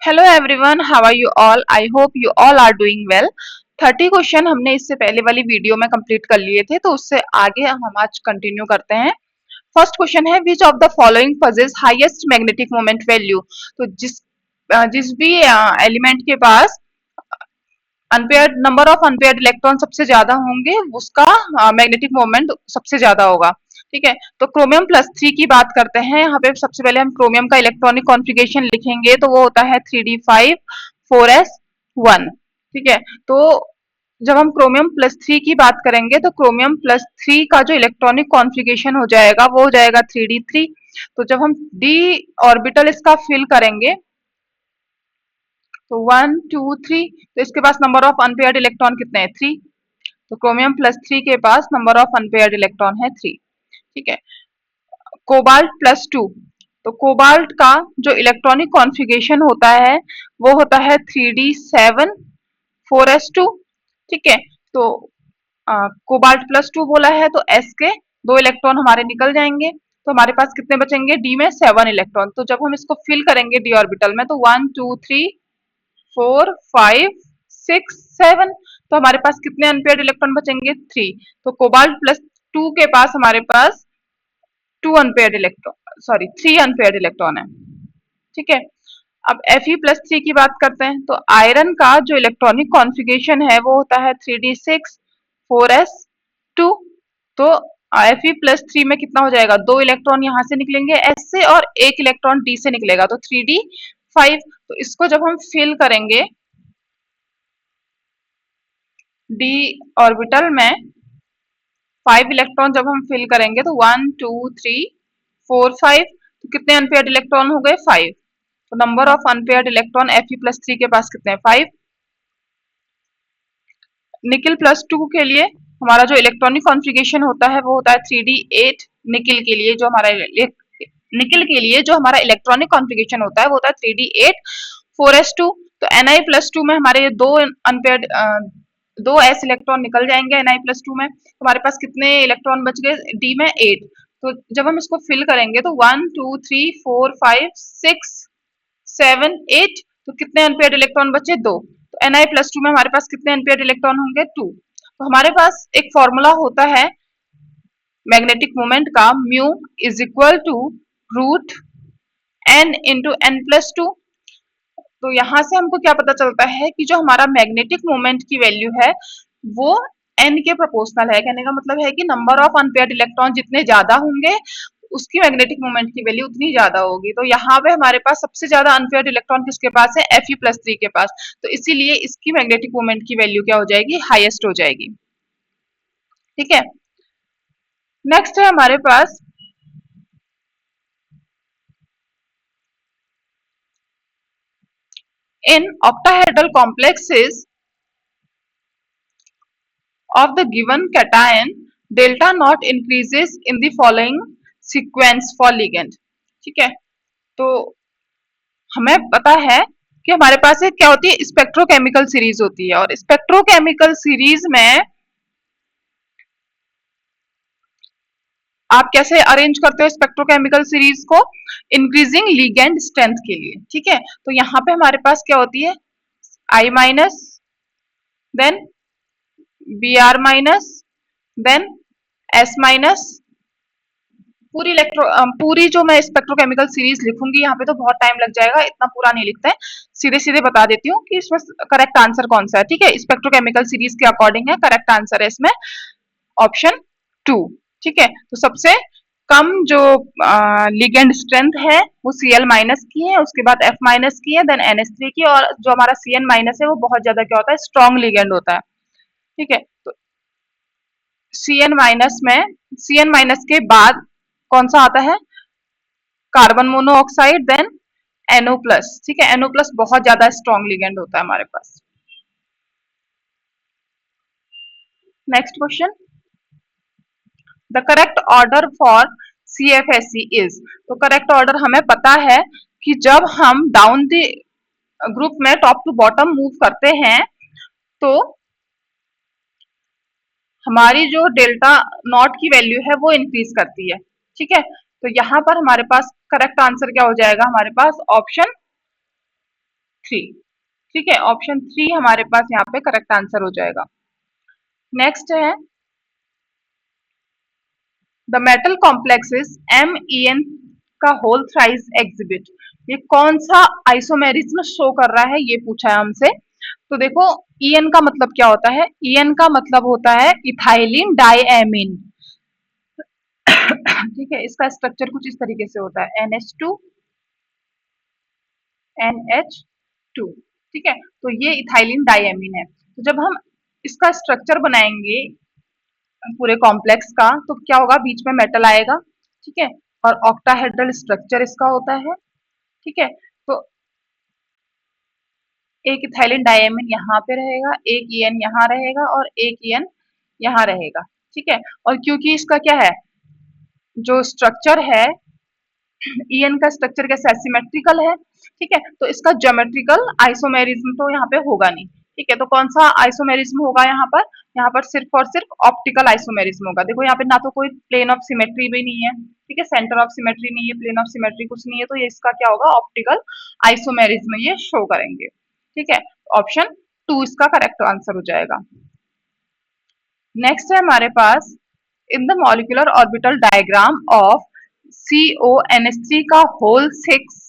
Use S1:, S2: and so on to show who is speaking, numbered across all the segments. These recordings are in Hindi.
S1: Hello everyone, how are you all? I hope you all are doing well. 30 question हमने इससे पहले वाली वीडियो में कंप्लीट कर लिए थे, तो उससे आगे हम आज कंटिन्यू करते हैं। फर्स्ट क्वेश्चन है, which of the following possess highest magnetic moment value? तो जिस भी एलिमेंट के पास unpaired number of unpaired electron सबसे ज्यादा होंगे, उसका मैग्नेटिक मोमेंट सबसे ज्यादा होगा। ठीक है, तो क्रोमियम प्लस 3 की बात करते हैं। यहाँ पे सबसे पहले हम क्रोमियम का इलेक्ट्रॉनिक कॉन्फ़िगरेशन लिखेंगे, तो वो होता है 3d5 4s1। ठीक है, तो जब हम क्रोमियम प्लस 3 की बात करेंगे, तो क्रोमियम प्लस 3 का जो इलेक्ट्रॉनिक कॉन्फ़िगरेशन हो जाएगा वो हो जाएगा 3d3। तो जब हम डी ऑर्बिटल इसका फिल करेंगे, तो 1 2 3, तो इसके पास नंबर ऑफ अनपेयर्ड इलेक्ट्रॉन कितने हैं? 3। तो क्रोमियम प्लस 3 के पास नंबर ऑफ अनपेयर्ड इलेक्ट्रॉन है 3। ठीक है, कोबाल्ट प्लस 2, तो कोबाल्ट का जो इलेक्ट्रॉनिक कॉन्फ़िगरेशन होता है वो होता है 3d7 4s2। ठीक है, तो कोबाल्ट प्लस 2 बोला है, तो s के 2 इलेक्ट्रॉन हमारे निकल जाएंगे, तो हमारे पास कितने बचेंगे? d में 7 इलेक्ट्रॉन। तो जब हम इसको फिल करेंगे d ऑर्बिटल में, तो 1 2 3 4 5 6 7, तो हमारे पास कितने अनपेयर्ड इलेक्ट्रॉन बचेंगे? 3। तो कोबाल्ट प्लस 2 के पास हमारे पास 2 unpaired electron, sorry 3 unpaired electron है। ठीक है, अब Fe प्लस 3 की बात करते हैं, तो आयरन का जो इलेक्ट्रॉनिक कॉन्फ़िगरेशन है वो होता है 3d6 4s2। तो Fe प्लस 3 में कितना हो जाएगा? 2 इलेक्ट्रॉन यहाँ से निकलेंगे s से, और 1 इलेक्ट्रॉन d से निकलेगा, तो 3d5। तो इसको जब हम फिल करेंगे d ऑर्बिटल में, 5 इलेक्ट्रॉन जब हम फिल करेंगे, तो 1 2 3 4 5, तो कितने अनपेयर्ड इलेक्ट्रॉन हो गए? 5। तो number of unpaired electron Fe plus 3 के पास कितने हैं? 5। निकिल प्लस 2 के लिए हमारा जो इलेक्ट्रॉनिक कॉन्फ़िगरेशन होता है वो होता है 3d8। निकिल के लिए जो हमारा इलेक्ट्रॉनिक कॉन्फ़िगरेशन होता है वो होता है 3d8 4s2। तो Na प्लस 2 में हमारे दो अनपेयर्ड दो s इलेक्ट्रॉन निकल जाएंगे Na प्लस 2 में, तो हमारे पास कितने इलेक्ट्रॉन बच गए? D में 8। तो जब हम इसको फिल करेंगे, तो 1 2 3 4 5 6 7 8, तो कितने अनपेयर्ड इलेक्ट्रॉन बचे? 2। तो Na प्लस 2 में हमारे पास कितने अनपेयर्ड इलेक्ट्रॉन होंगे? 2। तो हमारे पास एक फॉर्मूला होता है मैग्नेटिक मोमेंट का, mu is equal to root n into n plus 2। तो यहाँ से हमको क्या पता चलता है कि जो हमारा मैग्नेटिक मोमेंट की वैल्यू है वो n के प्रोपोर्शनल है। कहने का मतलब है कि नंबर ऑफ अनपेयर्ड इलेक्ट्रॉन जितने ज्यादा होंगे, उसकी मैग्नेटिक मोमेंट की वैल्यू उतनी ज्यादा होगी। तो यहाँ पे हमारे पास सबसे ज्यादा अनपेयर्ड इलेक्ट्रॉन किसके पास है? Fe प्लस 3 के पास। तो इसीलिए इसकी मैग्नेटिक मोमेंट की वैल्यू क्या हो जाएगी? हाईएस्ट हो जाएगी। ठीक है, नेक्स्ट है हमारे पास इन octahedral complexes of the given cation, delta naught increases in the following sequence for ligand। ठीक है, तो हमें पता है कि हमारे पास एक क्या होती है? स्पेक्ट्रोकेमिकल सीरीज होती है, और स्पेक्ट्रोकेमिकल सीरीज में आप कैसे अरेंज करते हो स्पेक्ट्रोकेमिकल सीरीज को? इंक्रीजिंग लिगेंड स्ट्रेंथ के लिए। ठीक है, तो यहाँ पे हमारे पास क्या होती है? I minus, then Br minus, then S minus. पूरी जो मैं स्पेक्ट्रोकेमिकल सीरीज लिखूंगी यहाँ पे तो बहुत टाइम लग जाएगा, इतना पूरा नहीं लिखते हैं, सीधे सीधे बता देती हूँ कि इसमें करेक्ट आंसर कौन सा है। ठीक है, स्पेक्ट्रोकेमिकल सीरीज के अकॉर्डिंग है, करेक्ट आंसर है इसमें ऑप्शन 2। ठीक है, तो सबसे कम जो लिगेंड स्ट्रेंथ है वो Cl माइनस की है, उसके बाद F माइनस की है, देन NH3 की, और जो हमारा Cn माइनस है वो बहुत ज्यादा क्या होता है? स्ट्रॉन्ग लिगेंड होता है। ठीक है, तो Cn माइनस के बाद कौन सा आता है? Carbon monoxide, then NO plus. ठीक है, NO प्लस बहुत ज्यादा स्ट्रॉन्ग लिगेंड होता है हमारे पास। Next question, the correct order for CFSE is. तो करेक्ट ऑर्डर हमें पता है कि जब हम डाउन द ग्रुप में टॉप टू बॉटम मूव करते हैं, तो हमारी जो डेल्टा नॉट की वैल्यू है वो इंक्रीज करती है। ठीक है, तो यहाँ पर हमारे पास करेक्ट आंसर क्या हो जाएगा? हमारे पास ऑप्शन 3। ठीक है, ऑप्शन 3 हमारे पास यहाँ पे करेक्ट आंसर हो जाएगा। नेक्स्ट है द मेटल कॉम्प्लेक्सेस MEN का होल थ्राइस एग्जिबिट। ये कौन सा आइसोमेरिज्म शो कर रहा है, ये पूछा है हमसे। तो देखो, EN का मतलब क्या होता है? EN का मतलब होता है इथाइलिन डाइएमीन। ठीक है, इसका स्ट्रक्चर कुछ इस तरीके से होता है NH2 NH2। ठीक है, तो ये इथाइलिन डाइएमीन है। तो जब हम इसका स्ट्रक्चर बनाएंगे पूरे कॉम्प्लेक्स का, तो क्या होगा? बीच में मेटल आएगा। ठीक है, और ऑक्टाहेड्रल स्ट्रक्चर इसका होता है। ठीक है, तो एक इथाइलिन डाइएमीन यहाँ पे रहेगा, एक EN यहाँ रहेगा और एक EN यहाँ रहेगा। ठीक है, और क्योंकि इसका क्या है, जो स्ट्रक्चर है, EN का स्ट्रक्चर कैसा है? सिमेट्रिकल है। ठीक है, तो इसका ज्योमेट्रिकल आइसोमेरिज्म तो यहाँ पे होगा नहीं। ठीक है, तो कौन सा आइसोमेरिज्म होगा यहाँ पर? यहाँ पर सिर्फ और सिर्फ ऑप्टिकल आइसोमेरिज्म होगा। देखो, यहाँ पे ना तो कोई प्लेन ऑफ सिमेट्री भी नहीं है, ठीक है, सेंटर ऑफ सिमेट्री नहीं है, प्लेन ऑफ सिमेट्री कुछ नहीं है, तो ये इसका क्या होगा? ऑप्टिकल आइसोमेरिज्म ये शो करेंगे। ठीक है, ऑप्शन 2 इसका करेक्ट आंसर हो जाएगा। नेक्स्ट है हमारे पास in the molecular orbital diagram of CONH3 का whole 6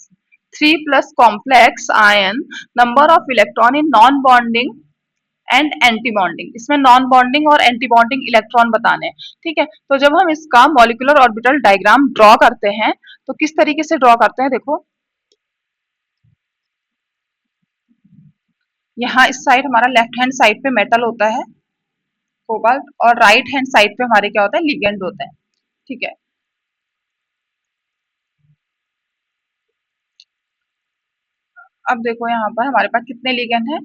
S1: 3+ complex ion number of electron in non bonding and anti bonding. इसमें नॉन बॉन्डिंग और एंटी बॉन्डिंग इलेक्ट्रॉन बताने हैं। ठीक है, तो जब हम इसका मॉलिक्यूलर ऑर्बिटल डायग्राम ड्रॉ करते हैं तो किस तरीके से ड्रॉ करते हैं? देखो, यहाँ इस साइड हमारा लेफ्ट हैंड साइड पे मेटल होता है कोबाल्ट, और राइट हैंड साइड पे हमारे क्या होता है? लिगेंड होता है। ठीक है, अब देखो यहाँ पर हमारे पास कितने लिगेंड है?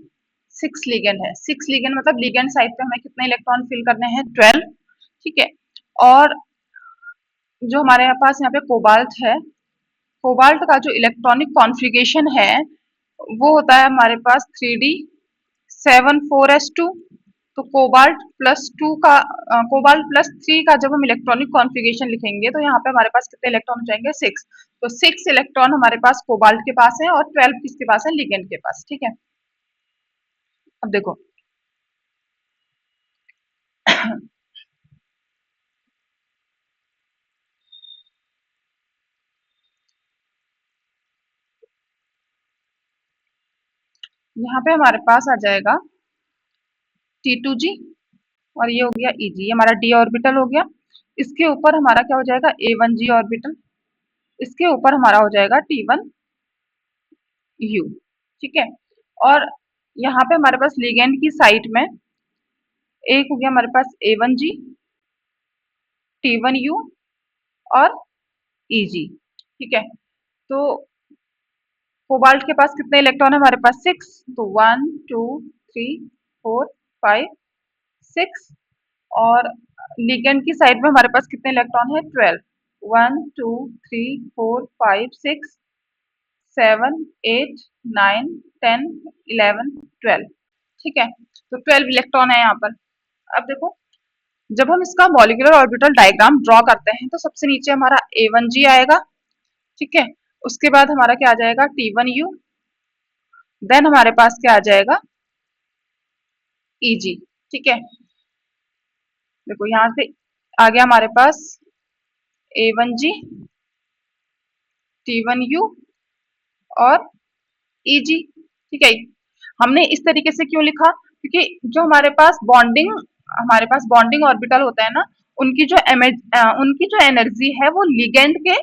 S1: 6 लिगेंड है। 6 लिगेंड मतलब लिगेंड साइड पे हमें कितने इलेक्ट्रॉन फिल करने हैं? 12। ठीक है, और जो हमारे पास यहाँ पे कोबाल्ट है, कोबाल्ट का जो इलेक्ट्रॉनिक कॉन्फ़िगरेशन है वो होता है हमारे पास 3D 7 4s2। तो कोबाल्ट प्लस 2 का कोबाल्ट प्लस 3 का जब हम इलेक्ट्रॉनिक कॉन्फ़िगरेशन लिखेंगे तो यहाँ पे हमारे पास कितने इलेक्ट्रॉन हो जाएंगे? 6। तो 6 इलेक्ट्रॉन हमारे पास कोबाल्ट के पास है और 12 किसके पास है? लिगेंड के पास। ठीक है, अब देखो, यहाँ पे हमारे पास आ जाएगा T2G, और ये हो गया EG, ये हमारा D ऑर्बिटल हो गया। इसके ऊपर हमारा क्या हो जाएगा? A1G orbital. इसके ऊपर हमारा हो जाएगा T1U। ठीक है, और यहाँ पे हमारे पास लिगेंड की साइड में एक हो गया हमारे पास A1G, T1U और EG। ठीक है, तो कोबाल्ट के पास कितने इलेक्ट्रॉन है? हमारे पास 6। तो 1 2 3 4 5 6, और लिगेंड की साइड में हमारे पास कितने इलेक्ट्रॉन है? 12। 1 2 3 4 5 6 7 8 9 10 11 12। ठीक है, तो 12 इलेक्ट्रॉन है यहाँ पर। अब देखो, जब हम इसका मॉलिक्यूलर ऑर्बिटल डायग्राम ड्रॉ करते हैं तो सबसे नीचे हमारा A1G आएगा। ठीक है, उसके बाद हमारा क्या आ जाएगा? T1U। देन हमारे पास क्या आ जाएगा? EG। ठीक है, देखो यहाँ पे आ गया हमारे पास A1G, T1U और EG। ठीक है, हमने इस तरीके से क्यों लिखा? क्योंकि जो हमारे पास बॉन्डिंग ऑर्बिटल होता है ना, उनकी जो एनर्जी है वो लिगेंड के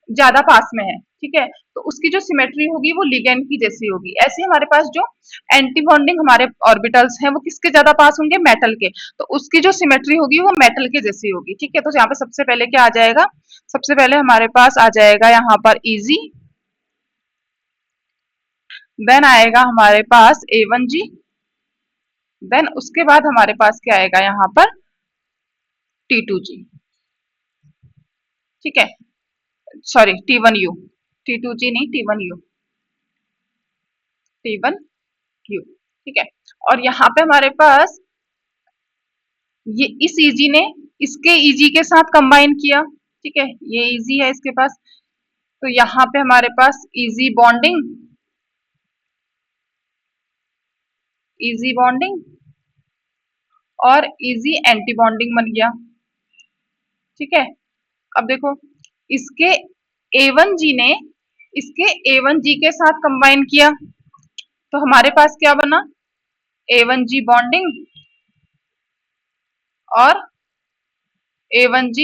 S1: ज्यादा पास में है। ठीक है, तो उसकी जो सिमेट्री होगी वो लिगेंड की जैसी होगी। ऐसे हमारे पास जो एंटी बॉन्डिंग हमारे ऑर्बिटल्स हैं वो किसके ज्यादा पास होंगे? मेटल के। तो उसकी जो सिमेट्री होगी वो मेटल के जैसी होगी। ठीक है, तो यहाँ पे सबसे पहले क्या आ जाएगा? सबसे पहले हमारे पास आ जाएगा यहाँ पर EG। देन आएगा हमारे पास A1G। देन उसके बाद हमारे पास क्या आएगा यहाँ पर? T2G। ठीक है, सॉरी, T1U। T2G नहीं, T1U। T1U। ठीक है, और यहाँ पे हमारे पास ये इस EG ने इसके EG के साथ कंबाइन किया। ठीक है, ये EG है इसके पास, तो यहाँ पे हमारे पास EG बॉन्डिंग इजी बॉन्डिंग और इजी एंटी बॉन्डिंग बन गया। ठीक है, अब देखो इसके A1G ने इसके A1G के साथ कंबाइन किया तो हमारे पास क्या बना, A1G बॉन्डिंग और A1G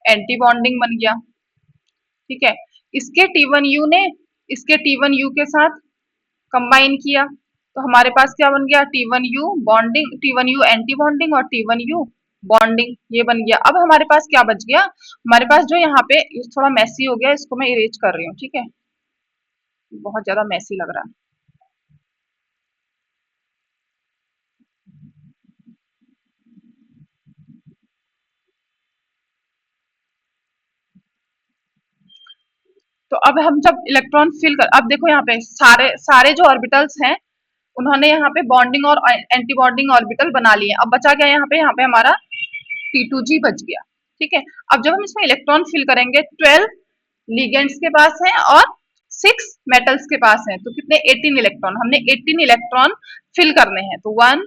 S1: एंटी बॉन्डिंग बन गया। ठीक है, इसके T1U ने इसके T1U के साथ कंबाइन किया तो हमारे पास क्या बन गया, T1U bonding, T1U anti bonding और T1U बॉन्डिंग, ये बन गया। अब हमारे पास क्या बच गया, हमारे पास जो यहाँ पे थोड़ा मैसी हो गया, इसको मैं इरेज कर रही हूँ। ठीक है, बहुत ज्यादा मैसी लग रहा है। तो अब हम जब इलेक्ट्रॉन फिल कर, अब देखो यहाँ पे सारे सारे जो ऑर्बिटल्स हैं उन्होंने यहाँ पे बॉन्डिंग और एंटी बॉन्डिंग ऑर्बिटल बना लिए। अब बचा क्या यहाँ पे हमारा T2G बच गया। ठीक है, अब जब हम इसमें इलेक्ट्रॉन फिल करेंगे 12 लिगेंड्स के पास है और 6 मेटल्स के पास है, तो कितने 18 इलेक्ट्रॉन, हमने 18 इलेक्ट्रॉन फिल करने हैं। तो 1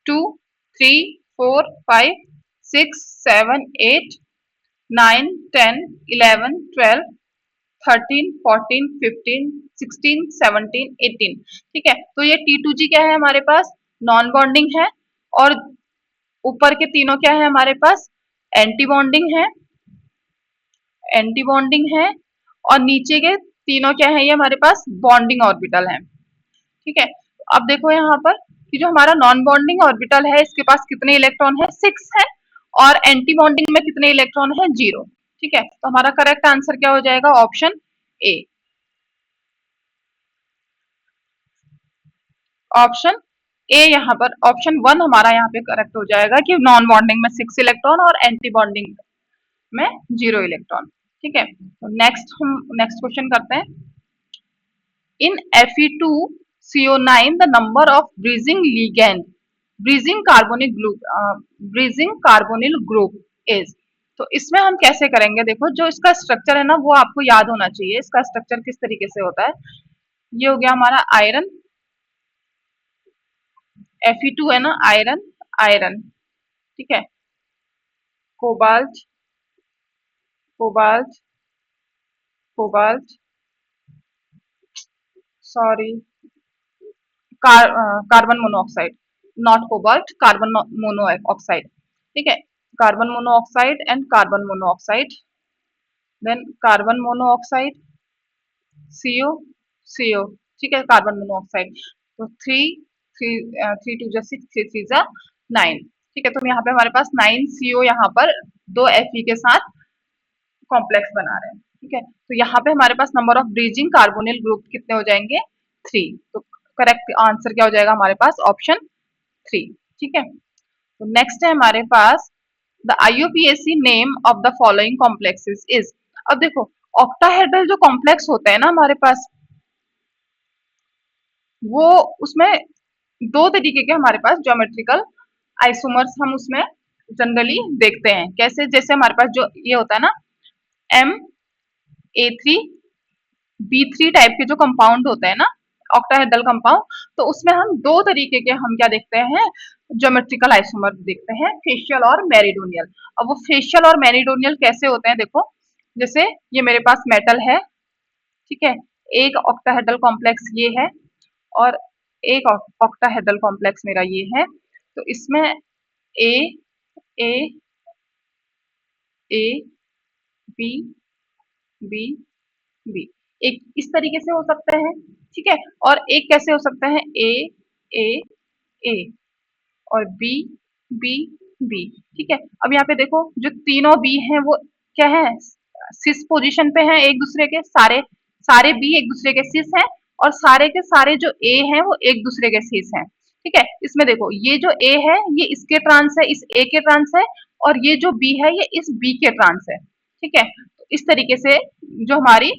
S1: 2 3 4 5 6 7 8 9 10 11 12 13 14 15 16 17 18। ठीक है, तो ये T2G क्या है हमारे पास, नॉन बॉन्डिंग है, और ऊपर के तीनों क्या है हमारे पास, एंटी बॉन्डिंग है, एंटी बॉन्डिंग है, और नीचे के तीनों क्या है, ये हमारे पास बॉन्डिंग ऑर्बिटल है। ठीक है, अब देखो यहाँ पर कि जो हमारा नॉन बॉन्डिंग ऑर्बिटल है इसके पास कितने इलेक्ट्रॉन है, 6 है, और एंटी बॉन्डिंग में कितने इलेक्ट्रॉन है, 0। ठीक है, तो हमारा करेक्ट आंसर क्या हो जाएगा, ऑप्शन ए। ऑप्शन ए यहाँ पर, ऑप्शन 1 हमारा यहाँ पे करेक्ट हो जाएगा कि नॉन बॉन्डिंग में 6 इलेक्ट्रॉन और एंटी बॉन्डिंग में 0 इलेक्ट्रॉन। ठीक है, तो नेक्स्ट क्वेश्चन करते हैं। इन Fe2CO9 the number of bridging ligand bridging carbonyl group is. तो इसमें हम कैसे करेंगे, देखो जो इसका स्ट्रक्चर है ना वो आपको याद होना चाहिए, इसका स्ट्रक्चर किस तरीके से होता है। ये हो गया हमारा आयरन, Fe2 है ना, आयरन आयरन। ठीक है, cobalt cobalt cobalt, sorry, carbon monoxide, not cobalt, carbon monoxide. ठीक है, carbon monoxide and carbon monoxide, then carbon monoxide, CO CO. ठीक है, कार्बन मोनोऑक्साइड, तो थ्री थ्री थ्री टू जा 6, 3 जा 9। ठीक है, तो यहाँ पे हमारे पास 9 सीओ यहाँ पर दो Fe के साथ कॉम्प्लेक्स बना रहे हैं। ठीक है, तो यहाँ पे हमारे पास number of bridging carbonyl group कितने हो जाएंगे, 3। तो करेक्ट आंसर क्या हो जाएगा हमारे पास, ऑप्शन 3। ठीक है, तो नेक्स्ट है हमारे पास the IUPAC name of the following complexes is. अब देखो ऑक्टाहेड्रल जो कॉम्प्लेक्स होता है ना हमारे पास, वो उसमें दो तरीके के हमारे पास ज्योमेट्रिकल आइसोमर्स हम उसमें जनरली देखते हैं। कैसे, जैसे हमारे पास जो ये होता है ना MA3B3 टाइप के जो कंपाउंड होते हैं ना ऑक्टाहेड्रल कंपाउंड, तो उसमें हम दो तरीके के हम क्या देखते हैं, ज्योमेट्रिकल आइसोमर देखते हैं, फेशियल और मेरिडोनियल। अब वो फेशियल और मेरिडोनियल कैसे होते हैं, देखो जैसे ये मेरे पास मेटल है, ठीक है, एक ऑक्टाहेड्रल कॉम्प्लेक्स ये है और एक ऑक्टाहेड्रल कॉम्प्लेक्स मेरा ये है, तो इसमें ए ए ए बी बी बी एक इस तरीके से हो सकते हैं। ठीक है, और एक कैसे हो सकता है, ए ए ए और बी बी बी। ठीक है, अब यहाँ पे देखो जो तीनों बी हैं वो क्या है, सिस पोजीशन पे हैं एक दूसरे के, सारे सारे बी एक दूसरे के सिस हैं, और सारे के सारे जो ए हैं वो एक दूसरे के सिस हैं। ठीक है, इसमें देखो ये जो ए है ये इसके ट्रांस है, इस ए के ट्रांस है, और ये जो बी है ये इस बी के ट्रांस है। ठीक है, तो इस तरीके से जो हमारी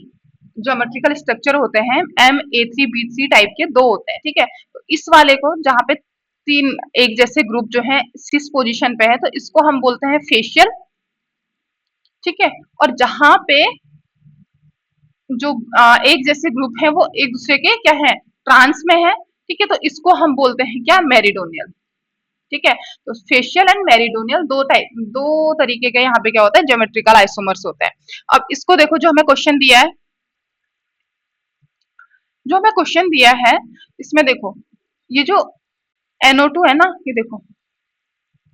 S1: ज्योमेट्रिकल स्ट्रक्चर होते हैं MA3B3 टाइप के दो होते हैं। ठीक है, तो इस वाले को जहाँ पे तीन एक जैसे ग्रुप जो है सिस पोजीशन पे है तो इसको हम बोलते हैं फेशियल। ठीक है, और जहां पे जो एक जैसे ग्रुप है वो एक दूसरे के क्या है, ट्रांस में है। ठीक है, तो इसको हम बोलते हैं क्या, मेरिडोनियल। ठीक है, तो फेशियल एंड मेरिडोनियल दो तरीके के यहाँ पे क्या होता है, ज्योमेट्रिकल आइसोमर्स होते हैं। अब इसको देखो, जो हमें क्वेश्चन दिया है, इसमें देखो ये जो NO2 है ना, ये देखो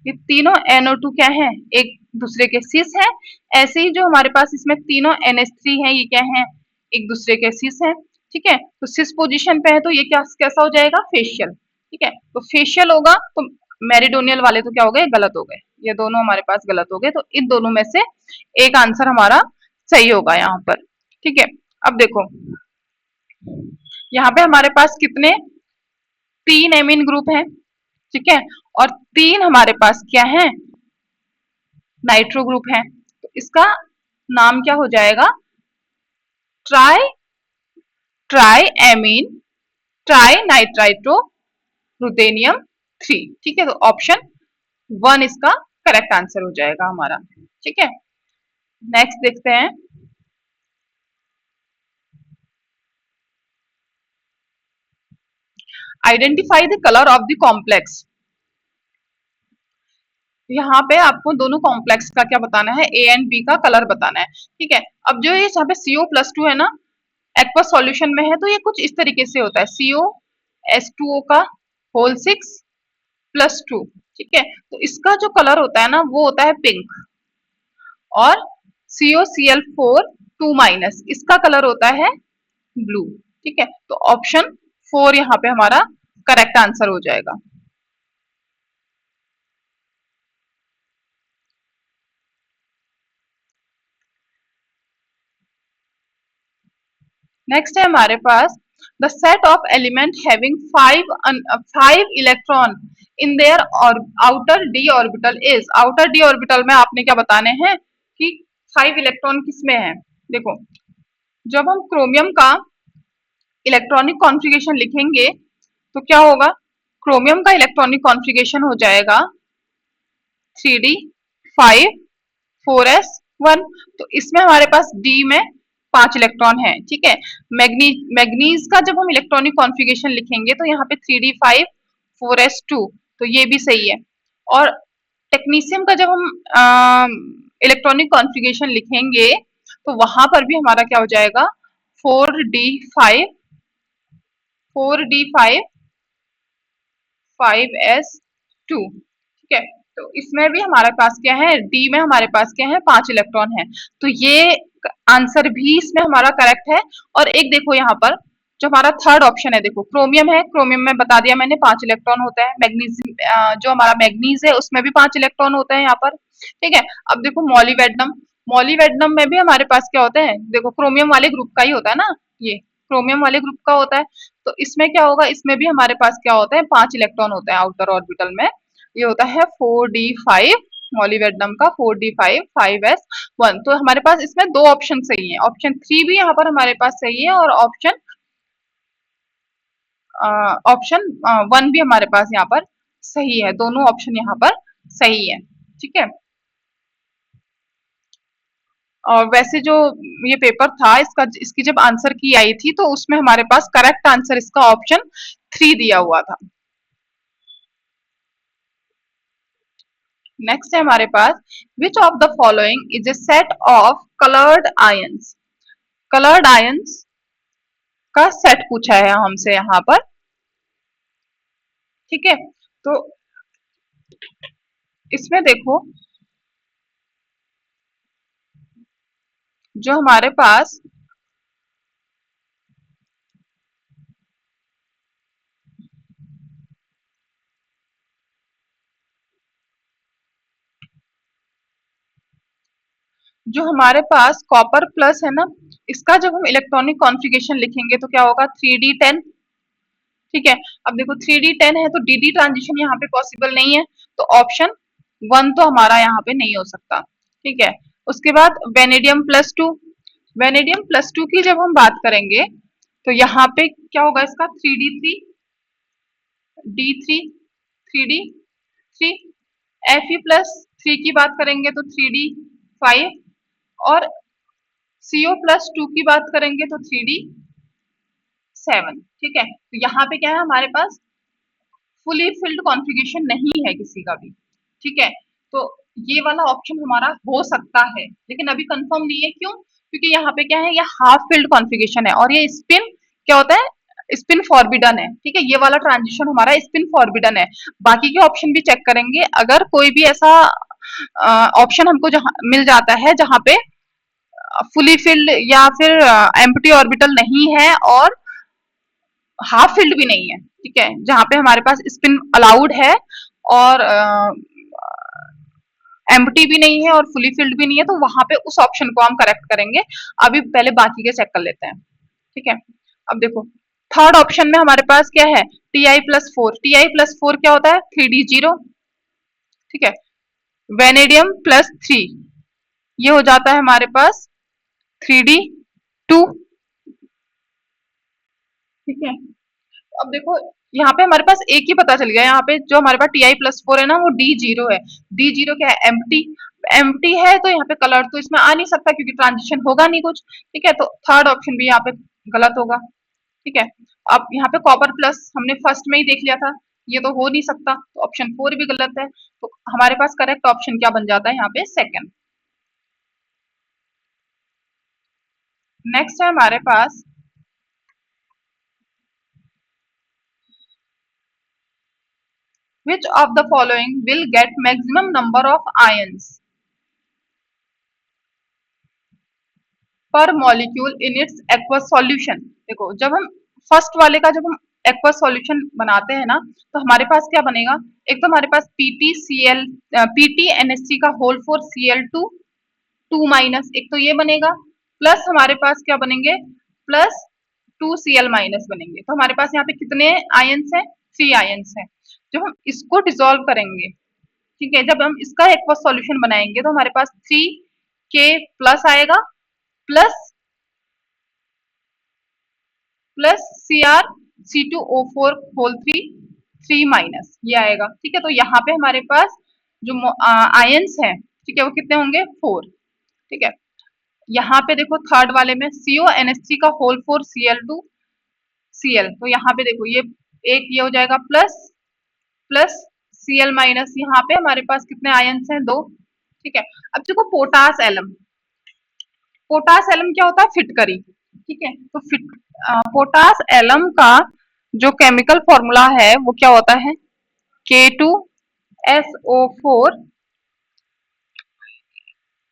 S1: ये तीनों NO2 क्या है, एक दूसरे के सिस है। ऐसे ही जो हमारे पास इसमें तीनों NH3 है, ये क्या है, एक दूसरे के सिस है। ठीक है, तो सिस पोजीशन पे है, तो ये क्या कैसा हो जाएगा, फेशियल। ठीक है, तो फेशियल होगा, तो मेरिडोनियल वाले तो क्या हो गए, गलत हो गए, ये दोनों हमारे पास गलत हो गए, तो इन दोनों में से एक आंसर हमारा सही होगा यहाँ पर। ठीक है, अब देखो यहाँ पे हमारे पास कितने, 3 एमीन ग्रुप हैं। ठीक है, और 3 हमारे पास क्या है, नाइट्रो ग्रुप है। तो इसका नाम क्या हो जाएगा, tri tri ammine tri nitrito ruthenium 3। ठीक है, तो ऑप्शन 1 इसका करेक्ट आंसर हो जाएगा हमारा। ठीक है, नेक्स्ट देखते हैं। Identify the colour of the complex. यहाँ पे आपको दोनों कॉम्प्लेक्स का क्या बताना है, ए एंड बी का कलर बताना है। ठीक है, अब जो ये यहाँ पे CO+2 है ना, एक्वस सॉल्यूशन में है, तो ये कुछ इस तरीके से होता है, COH2O का होल 6+2। ठीक है, तो इसका जो कलर होता है ना, वो होता है पिंक। और COCl4 2- इसका कलर होता है ब्लू। ठीक है, तो ऑप्शन 4 यहाँ पे हमारा करेक्ट आंसर हो जाएगा। नेक्स्ट है हमारे पास, the set of element having 5 electron in their और outer D orbital is. Outer D orbital में आपने क्या बताने हैं कि 5 इलेक्ट्रॉन किसमें है। देखो, जब हम क्रोमियम का इलेक्ट्रॉनिक कॉन्फ़िगरेशन लिखेंगे तो क्या होगा, क्रोमियम का इलेक्ट्रॉनिक कॉन्फ़िगरेशन हो जाएगा 3d5 4s1। तो इसमें हमारे पास डी में 5 इलेक्ट्रॉन है। ठीक है, मैग्नीज का जब हम इलेक्ट्रॉनिक कॉन्फ़िगरेशन लिखेंगे तो यहाँ पे 3d5 4s2, तो ये भी सही है। और टेक्नीशियम का जब हम इलेक्ट्रॉनिक कॉन्फ़िगरेशन लिखेंगे तो वहां पर भी हमारा क्या हो जाएगा, 4d5 5s2। ठीक है, तो इसमें भी हमारे पास क्या है, डी में हमारे पास क्या है, 5 इलेक्ट्रॉन है। तो ये आंसर भी इसमें हमारा करेक्ट है। और एक देखो यहाँ पर जो हमारा थर्ड ऑप्शन है, देखो क्रोमियम है, क्रोमियम में बता दिया मैंने 5 इलेक्ट्रॉन होता है। मैग्नीशियम जो हमारा मैग्नीज है उसमें भी 5 इलेक्ट्रॉन होते हैं यहाँ पर। ठीक है, अब देखो मॉलीवेडनम, मॉलीवेडनम में भी हमारे पास क्या होता है, देखो क्रोमियम वाले ग्रुप का ही होता है ना, ये क्रोमियम वाले ग्रुप का होता है। तो इसमें क्या होगा, इसमें भी हमारे पास क्या होता है, 5 इलेक्ट्रॉन होते हैं आउटर ऑर्बिटल में। ये होता है 4d5, मॉलीवेडनम का 4d5 5s1। तो हमारे पास इसमें दो ऑप्शन सही है, ऑप्शन 3 भी यहाँ पर हमारे पास सही है, और ऑप्शन 1 भी हमारे पास यहाँ पर सही है। दोनों ऑप्शन यहाँ पर सही है। ठीक है, और वैसे जो ये पेपर था इसकी जब आंसर की आई थी तो उसमें हमारे पास करेक्ट आंसर इसका ऑप्शन 3 दिया हुआ था। नेक्स्ट है हमारे पास, which of the following is a set of coloured ions. Coloured ions का सेट पूछा है हमसे यहाँ पर। ठीक है, तो इसमें देखो जो हमारे पास कॉपर प्लस है ना, इसका जब हम इलेक्ट्रॉनिक कॉन्फ़िगरेशन लिखेंगे तो क्या होगा, 3d10। ठीक है, अब देखो 3d10 है तो dd ट्रांजिशन यहाँ पे पॉसिबल नहीं है, तो ऑप्शन 1 तो हमारा यहाँ पे नहीं हो सकता। ठीक है, उसके बाद वेनेडियम+2, वेनेडियम+2 की जब हम बात करेंगे तो यहाँ पे क्या होगा, इसका 3d3 Fe+3 की बात करेंगे तो 3d5, और CO+2 की बात करेंगे तो 3d6। 7। ठीक है, तो यहाँ पे क्या है हमारे पास फुली फिल्ड कॉन्फ़िगरेशन नहीं है किसी का भी। ठीक है, तो ये वाला ऑप्शन हमारा हो सकता है, लेकिन अभी कंफर्म नहीं है। क्यों? क्योंकि यहाँ पे क्या है, ये हाफ फिल्ड कॉन्फ़िगरेशन है और ये स्पिन क्या होता है, स्पिन फॉरबिडन है। ठीक है, ये वाला ट्रांजिशन हमारा स्पिन फॉरबिडन है। बाकी के ऑप्शन भी चेक करेंगे, अगर कोई भी ऐसा ऑप्शन हमको जहाँ मिल जाता है जहाँ पे फुली फिल्ड या फिर एम्प्टी ऑर्बिटल नहीं है और हाफ फील्ड भी नहीं है, ठीक है, जहां पे हमारे पास स्पिन अलाउड है और एम्प्टी भी नहीं है और फुली फिल्ड भी नहीं है, तो वहां पे उस ऑप्शन को हम करेक्ट करेंगे। अभी पहले बाकी के चेक कर लेते हैं। ठीक है, अब देखो थर्ड ऑप्शन में हमारे पास क्या है, Ti+4। Ti+4 क्या होता है, 3d0। ठीक है, वेनेडियम+3 ये हो जाता है हमारे पास 3d2। ठीक है, अब देखो यहाँ पे हमारे पास एक ही पता चल गया, यहाँ पे जो हमारे पास Ti+4 है ना वो D0 है। D0 क्या है, एम्प्टी। एम्प्टी है तो यहाँ पे कलर तो इसमें आ नहीं सकता क्योंकि ट्रांजिशन होगा नहीं कुछ। ठीक है, तो थर्ड ऑप्शन भी यहाँ पे गलत होगा। ठीक है, अब यहाँ पे कॉपर प्लस हमने फर्स्ट में ही देख लिया था, ये तो हो नहीं सकता, तो ऑप्शन 4 भी गलत है। तो हमारे पास करेक्ट ऑप्शन क्या बन जाता है यहाँ पे, सेकंड। नेक्स्ट है हमारे पास which of the following will get maximum number of ions पर molecule in its aqueous solution. देखो जब हम फर्स्ट वाले का जब हम एक्वस सॉल्यूशन बनाते हैं ना, तो हमारे पास क्या बनेगा, एक तो हमारे पास PtNH3 का होल फोर Cl2 2 एक तो ये बनेगा, प्लस हमारे पास क्या बनेंगे, प्लस 2Cl- बनेंगे। तो हमारे पास यहाँ पे कितने आयंस हैं, 3 आयंस हैं। जब हम इसको डिसॉल्व करेंगे, ठीक है, जब हम इसका एक्वस सॉल्यूशन बनाएंगे तो हमारे पास 3K प्लस आएगा, प्लस प्लस Cr(C2O4) होल 3 ये आएगा। ठीक है, तो यहाँ पे हमारे पास जो आयंस हैं, ठीक है, वो कितने होंगे, 4। ठीक है, यहाँ पे देखो थर्ड वाले में CONH3 का होल फोर Cl2 Cl, तो यहाँ पे देखो ये एक ये हो जाएगा प्लस प्लस Cl-, यहाँ पे हमारे पास कितने आयंस हैं, 2। ठीक है, अब देखो पोटास एलम, पोटास एलम क्या होता है, फिटकरी। ठीक है, तो पोटास एलम का जो केमिकल फॉर्मूला है वो क्या होता है, K2SO4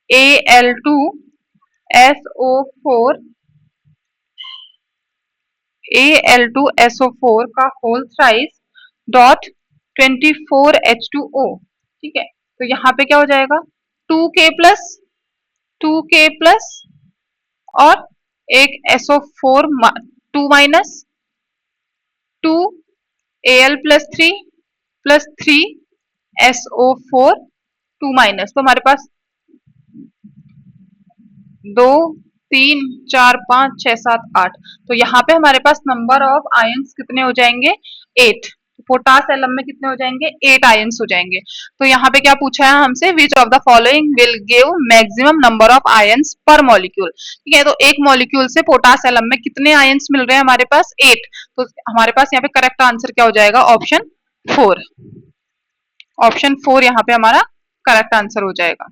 S1: Al2SO4 Al2SO4 का होल थ्राइस डॉट 24H2O। ठीक है, तो यहाँ पे क्या हो जाएगा, 2K प्लस और एक SO4 2 2 Al+3 प्लस 3SO4 2 तो हमारे पास 2 3 4 5 6 7 8, तो यहाँ पे हमारे पास नंबर ऑफ आयंस कितने हो जाएंगे, 8। पोटास एलम में कितने हो जाएंगे, 8 आयंस हो जाएंगे। तो यहाँ पे क्या पूछा है हमसे, विच of the following will give maximum number of ions पर मॉलिक्यूल। ठीक है, तो एक मॉलिक्यूल से पोटास एलम में कितने आयंस मिल रहे हैं हमारे पास, 8। तो हमारे पास यहाँ पे करेक्ट आंसर क्या हो जाएगा, ऑप्शन 4। ऑप्शन 4 यहाँ पे हमारा करेक्ट आंसर हो जाएगा।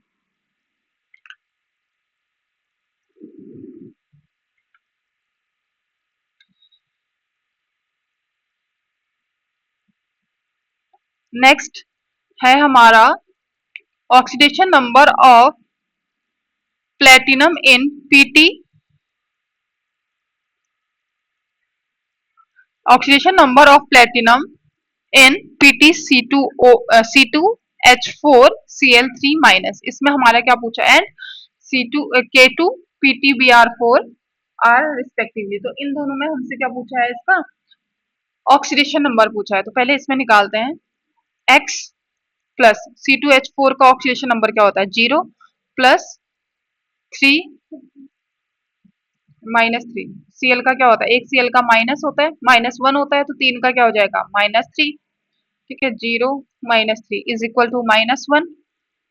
S1: नेक्स्ट है हमारा oxidation number of platinum in PT, oxidation number of platinum in PtC2O C2H4Cl3-, इसमें हमारा क्या पूछा, and K2 PtBr4 are respectively. तो इन दोनों में हमसे क्या पूछा है, इसका ऑक्सीडेशन नंबर पूछा है। तो पहले इसमें निकालते हैं, X प्लस C2H4 का ऑक्सीडेशन नंबर क्या होता है, 0 प्लस 3-3। Cl का क्या होता है, एक Cl का माइनस होता है, -1 होता है, तो 3 का क्या हो जाएगा, -3। ठीक है, 0 - 3 इज इक्वल टू -1,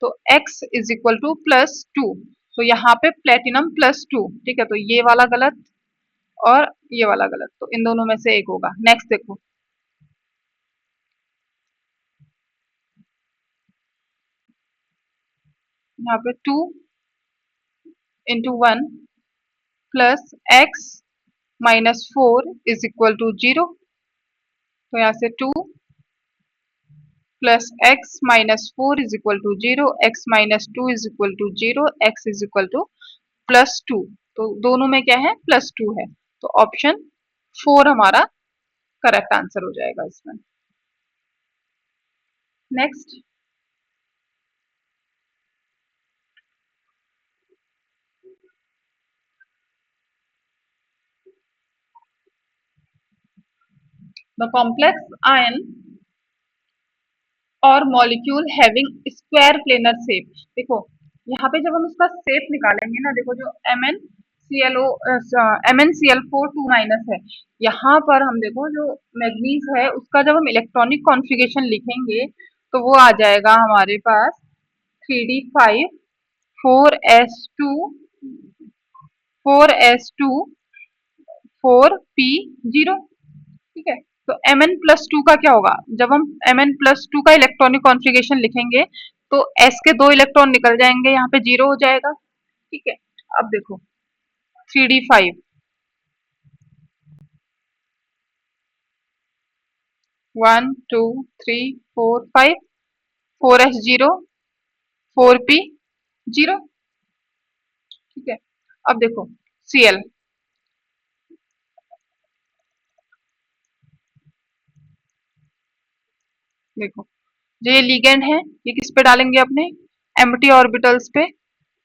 S1: तो x इज इक्वल टू +2। तो यहाँ पे प्लेटिनम +2। ठीक है, तो ये वाला गलत और ये वाला गलत, तो इन दोनों में से एक होगा। नेक्स्ट देखो, यहाँ पे 2 × 1 प्लस एक्स माइनस 4 = 0। तो यहाँ से 2 plus x minus 4 = 0, x minus 2 = 0, x = +2। तो दोनों में क्या है, +2 है, तो ऑप्शन 4 हमारा करेक्ट आंसर हो जाएगा इसमें। नेक्स्ट, द कॉम्प्लेक्स आयन और molecule having square planar shape. देखो यहाँ पे जब हम इसका शेप निकालेंगे ना, देखो जो MnCl4 2- है, यहाँ पर हम देखो जो मैग्नीज है उसका जब हम इलेक्ट्रॉनिक कॉन्फ़िगरेशन लिखेंगे तो वो आ जाएगा हमारे पास 3d5 4s2 4s2 4p0। ठीक है, तो Mn+2 का क्या होगा, जब हम Mn+2 का इलेक्ट्रॉनिक कॉन्फ़िगरेशन लिखेंगे तो s के 2 इलेक्ट्रॉन निकल जाएंगे, यहाँ पे 0 हो जाएगा। ठीक है, अब देखो 3d5 1 2 3 4 5 4s0 4p0। ठीक है, अब देखो Cl, देखो जो ये लिगेंड है ये किस पे डालेंगे, अपने एम्प्टी ऑर्बिटल्स पे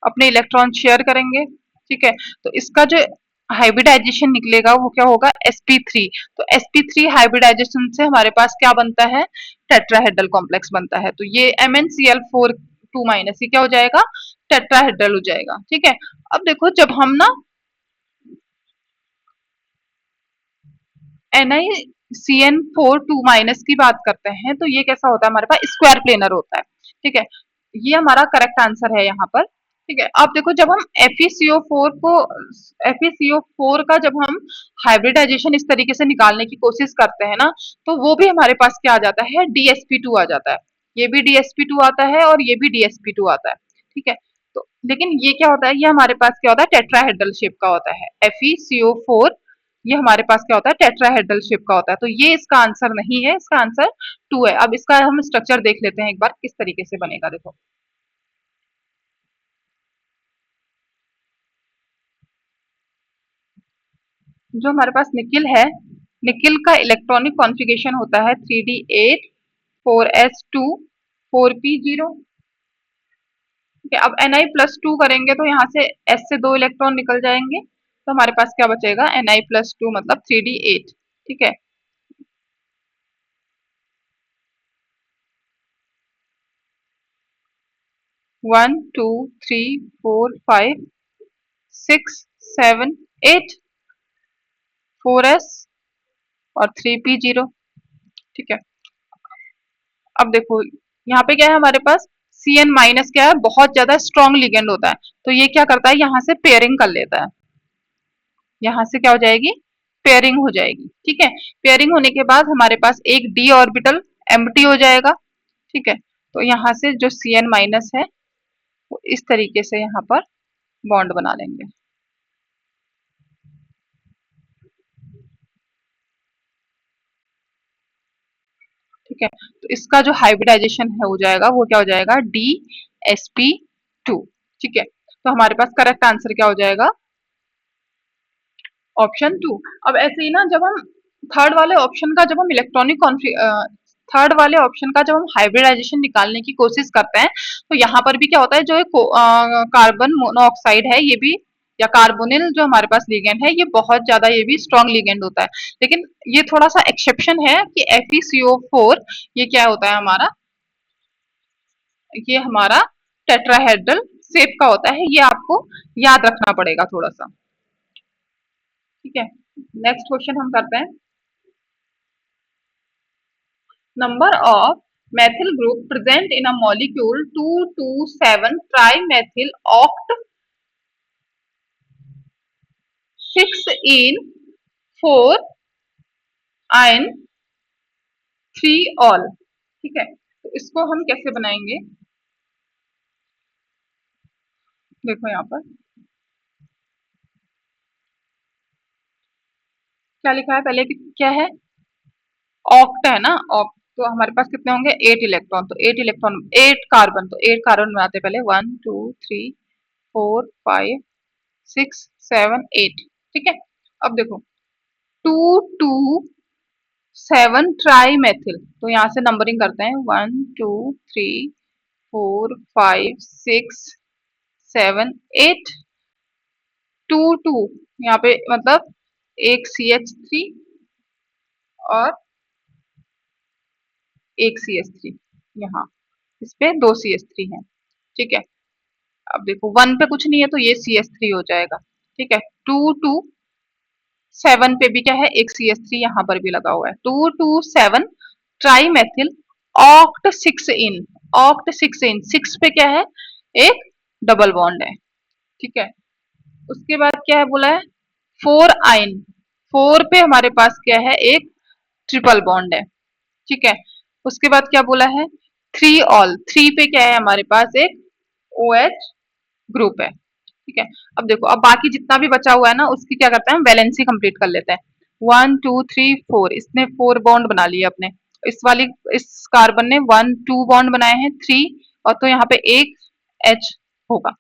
S1: अपने इलेक्ट्रॉन शेयर करेंगे। ठीक है, तो इसका जो हाइब्रिडाइजेशन निकलेगा वो क्या होगा, sp3। तो sp3 हाइब्रिडाइजेशन से हमारे पास क्या बनता है, टेट्राहेड्रल कॉम्प्लेक्स बनता है। तो ये MnCl4 2- ये क्या हो जाएगा, टेट्राहेड्रल हो जाएगा। ठीक है, अब देखो जब हम ना NiCN4 2- की बात करते हैं तो ये कैसा होता है, हमारे पास स्क्वायर प्लेनर होता है। ठीक है, ये हमारा करेक्ट आंसर है यहाँ पर। ठीक है, अब देखो जब हम FeCO4 का जब हम हाइब्रिडाइजेशन इस तरीके से निकालने की कोशिश करते हैं ना, तो वो भी हमारे पास क्या आ जाता है, DsP2 आ जाता है। ये भी DsP2 आता है और ये भी DsP2 आता है। ठीक है, तो लेकिन ये क्या होता है, ये हमारे पास क्या होता है, टेट्राहेड्रल शेप का होता है। FeCO4 ये हमारे पास क्या होता है, टेट्राहेड्रल शेप का होता है। तो ये इसका आंसर नहीं है, इसका आंसर 2 है। अब इसका हम स्ट्रक्चर देख लेते हैं एक बार किस तरीके से बनेगा। देखो जो हमारे पास निकिल है, निकिल का इलेक्ट्रॉनिक कॉन्फ़िगरेशन होता है 3d8 4s2 4p0। ठीक है, अब Ni+2 करेंगे तो यहाँ से s से 2 इलेक्ट्रॉन निकल जाएंगे, तो हमारे पास क्या बचेगा, Ni+2 मतलब 3d8। ठीक है, 1 2 3 4 5 6 7 8 4s और 3p0। ठीक है, अब देखो यहाँ पे क्या है हमारे पास, Cn- क्या है, बहुत ज्यादा स्ट्रॉन्ग लिगेंड होता है। तो ये क्या करता है, यहाँ से पेयरिंग कर लेता है, यहाँ से क्या हो जाएगी, पेयरिंग हो जाएगी। ठीक है, पेयरिंग होने के बाद हमारे पास एक d ऑर्बिटल एम्प्टी हो जाएगा। ठीक है, तो यहाँ से जो Cn- है वो इस तरीके से यहाँ पर बॉन्ड बना लेंगे। ठीक है, तो इसका जो हाइब्रिडाइजेशन है हो जाएगा वो क्या हो जाएगा, DsP2। ठीक है, तो हमारे पास करेक्ट आंसर क्या हो जाएगा, ऑप्शन 2। अब ऐसे ही ना जब हम थर्ड वाले ऑप्शन का जब हम इलेक्ट्रॉनिक थर्ड वाले ऑप्शन का जब हम हाइब्रिडाइजेशन निकालने की कोशिश करते हैं तो यहाँ पर भी क्या होता है, जो कार्बन मोनोऑक्साइड है ये भी, या कार्बोनिल जो हमारे पास लिगेंड है ये बहुत ज्यादा, ये भी स्ट्रॉन्ग लिगेंड होता है। लेकिन ये थोड़ा सा एक्सेप्शन है कि FeCO4 ये क्या होता है हमारा, ये हमारा टेट्राहेड्रल शेप का होता है, ये आपको याद रखना पड़ेगा थोड़ा सा। ठीक है, नेक्स्ट क्वेश्चन हम करते हैं। Number of methyl group present in a molecule 227 trimethyl oct 6 in 4 ion 3 all. ठीक है, तो इसको हम कैसे बनाएंगे, देखो यहाँ पर क्या लिखा है, पहले क्या है, ऑक्ट है ना, ऑक्ट, तो हमारे पास कितने होंगे 8 इलेक्ट्रॉन, तो 8 इलेक्ट्रॉन 8 कार्बन, तो 8 कार्बन बनाते हैं पहले 1 2 3 4 5 6 7 8। ठीक है, अब देखो 2 2 7 ट्राई मेथिल, तो यहाँ से नंबरिंग करते हैं 1 2 3 4 5 6 7 8 2 2, यहाँ पे मतलब एक CH3 और एक CH3, यहाँ इस पे 2 CH3 है। ठीक है, अब देखो 1 पे कुछ नहीं है तो ये CH3 हो जाएगा। ठीक है, 2 2 7 पे भी क्या है, एक CH3 यहाँ पर भी लगा हुआ है, 2 2 7 ट्राई मेथिल ऑक्ट 6 इन, ऑक्ट 6 इन, 6 पे क्या है, एक डबल बॉन्ड है। ठीक है, उसके बाद क्या है बोला है, 4 आइन, 4 पे हमारे पास क्या है, एक ट्रिपल बॉन्ड है। ठीक है, उसके बाद क्या बोला है, 3 ऑल, 3 पे क्या है हमारे पास, एक OH ग्रुप है। ठीक है, अब देखो, अब बाकी जितना भी बचा हुआ है ना उसकी क्या करते हैं, वैलेंसी कंप्लीट कर लेते हैं। 1 2 3 4, इसने 4 बॉन्ड बना लिए अपने, इस वाली इस कार्बन ने 1 2 बॉन्ड बनाए हैं, 3, और तो यहाँ पे एक H होगा।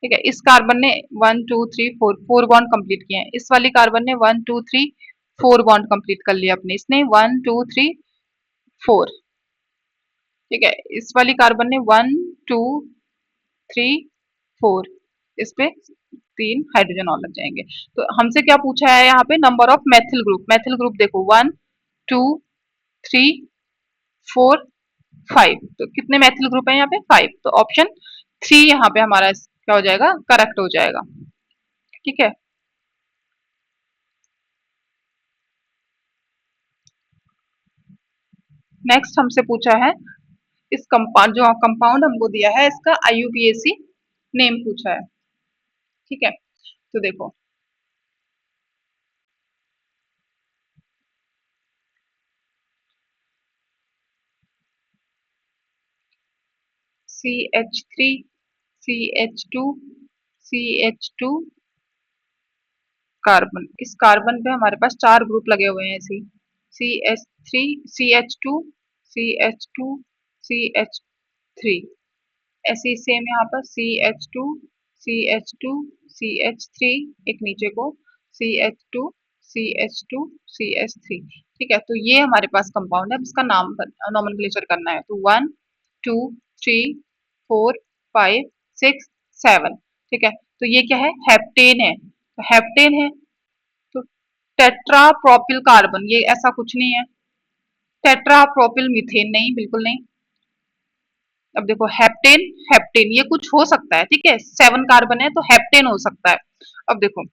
S1: ठीक है, इस कार्बन ने 1 2 3 4 4 बॉन्ड कंप्लीट किए हैं, इस वाली कार्बन ने 1 2 3 4 बॉन्ड कंप्लीट कर लिया अपने, इसने 1 2 3 4। ठीक है, इस वाली कार्बन ने 1 2 3 4, इस पे 3 हाइड्रोजन और लग जाएंगे। तो हमसे क्या पूछा है यहाँ पे, number of methyl group, methyl group देखो 1 2 3 4 5, तो कितने मेथिल ग्रुप है यहाँ पे, 5, तो ऑप्शन 3 यहाँ पे हमारा क्या हो जाएगा, करेक्ट हो जाएगा। ठीक है, नेक्स्ट हमसे पूछा है, इस कंपाउंड, जो कंपाउंड हमको दिया है इसका IUPAC नेम पूछा है। ठीक है, तो देखो CH3 CH2 CH2 कार्बन, इस कार्बन पे हमारे पास 4 ग्रुप लगे हुए हैं ऐसे, CH3 CH2 CH2 CH3, ऐसे ही सेम यहाँ पर CH2 CH2 CH3, एक नीचे को CH2 CH2 CH3। ठीक है, तो ये हमारे पास कंपाउंड है, अब इसका नाम नॉमेनक्लेचर करना है, तो 1 2 3 4 5 6 7। ठीक है, तो ये क्या है, हेप्टेन है, तो हेप्टेन है, तो टेट्रा प्रोपिल कार्बन, ये ऐसा कुछ नहीं है, टेट्रा प्रोपिल मीथेन नहीं, बिल्कुल नहीं। अब देखो हेप्टेन, हेप्टेन ये कुछ हो सकता है, ठीक है, 7 कार्बन है तो हेप्टेन हो सकता है। अब देखो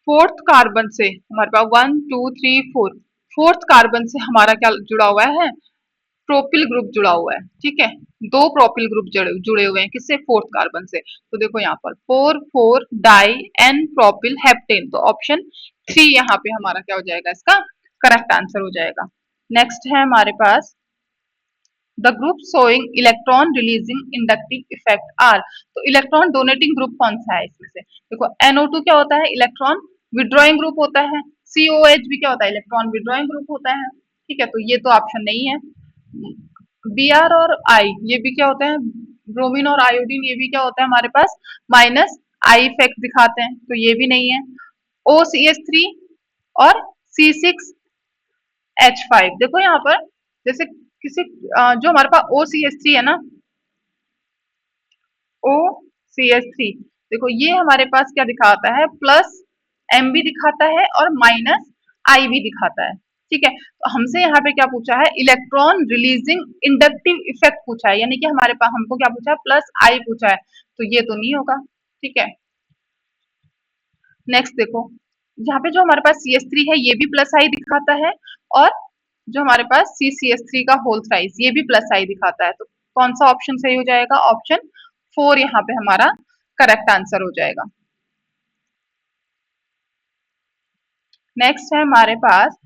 S1: फोर्थ कार्बन से हमारे पास 1 2 3 4, फोर्थ कार्बन से हमारा क्या जुड़ा हुआ है, प्रोपिल ग्रुप जुड़ा हुआ है। ठीक है, 2 प्रोपिल ग्रुप जुड़े हुए हैं, किससे, फोर्थ कार्बन से, तो देखो यहाँ पर 4 4 डाई एन प्रोपिल हेप्टेन, तो ऑप्शन 3 यहाँ पे हमारा क्या हो जाएगा, इसका करेक्ट आंसर हो जाएगा। नेक्स्ट है हमारे पास the group showing electron releasing inductive effect are, तो इलेक्ट्रॉन डोनेटिंग ग्रुप कौन सा है इसमें से, देखो NO2 क्या होता है, इलेक्ट्रॉन विड्रॉइंग ग्रुप होता है, COH भी क्या होता है, इलेक्ट्रॉन विड्रॉइंग ग्रुप होता है। ठीक है, तो ये तो ऑप्शन नहीं है। Br और I ये भी क्या होते हैं, ब्रोमीन और आयोडीन, ये भी क्या होता है हमारे पास, माइनस आई इफेक्ट दिखाते हैं, तो ये भी नहीं है। OCH3 और C6H5, देखो यहाँ पर जैसे किसी जो हमारे पास OCH3 है ना, OCH3, देखो ये हमारे पास क्या दिखाता है, प्लस M भी दिखाता है और माइनस I भी दिखाता है। ठीक है, तो हमसे यहाँ पे क्या पूछा है, इलेक्ट्रॉन रिलीजिंग इंडक्टिव इफेक्ट पूछा है, यानी कि हमारे पास हमको क्या पूछा है, प्लस I पूछा है, तो ये तो नहीं होगा। ठीक है, नेक्स्ट देखो, यहाँ पे जो हमारे पास CH3 है ये भी प्लस आई दिखाता है, और जो हमारे पास CCH3 का होल साइज ये भी प्लस आई दिखाता है, तो कौन सा ऑप्शन सही हो जाएगा, ऑप्शन 4 यहाँ पे हमारा करेक्ट आंसर हो जाएगा। नेक्स्ट है हमारे पास,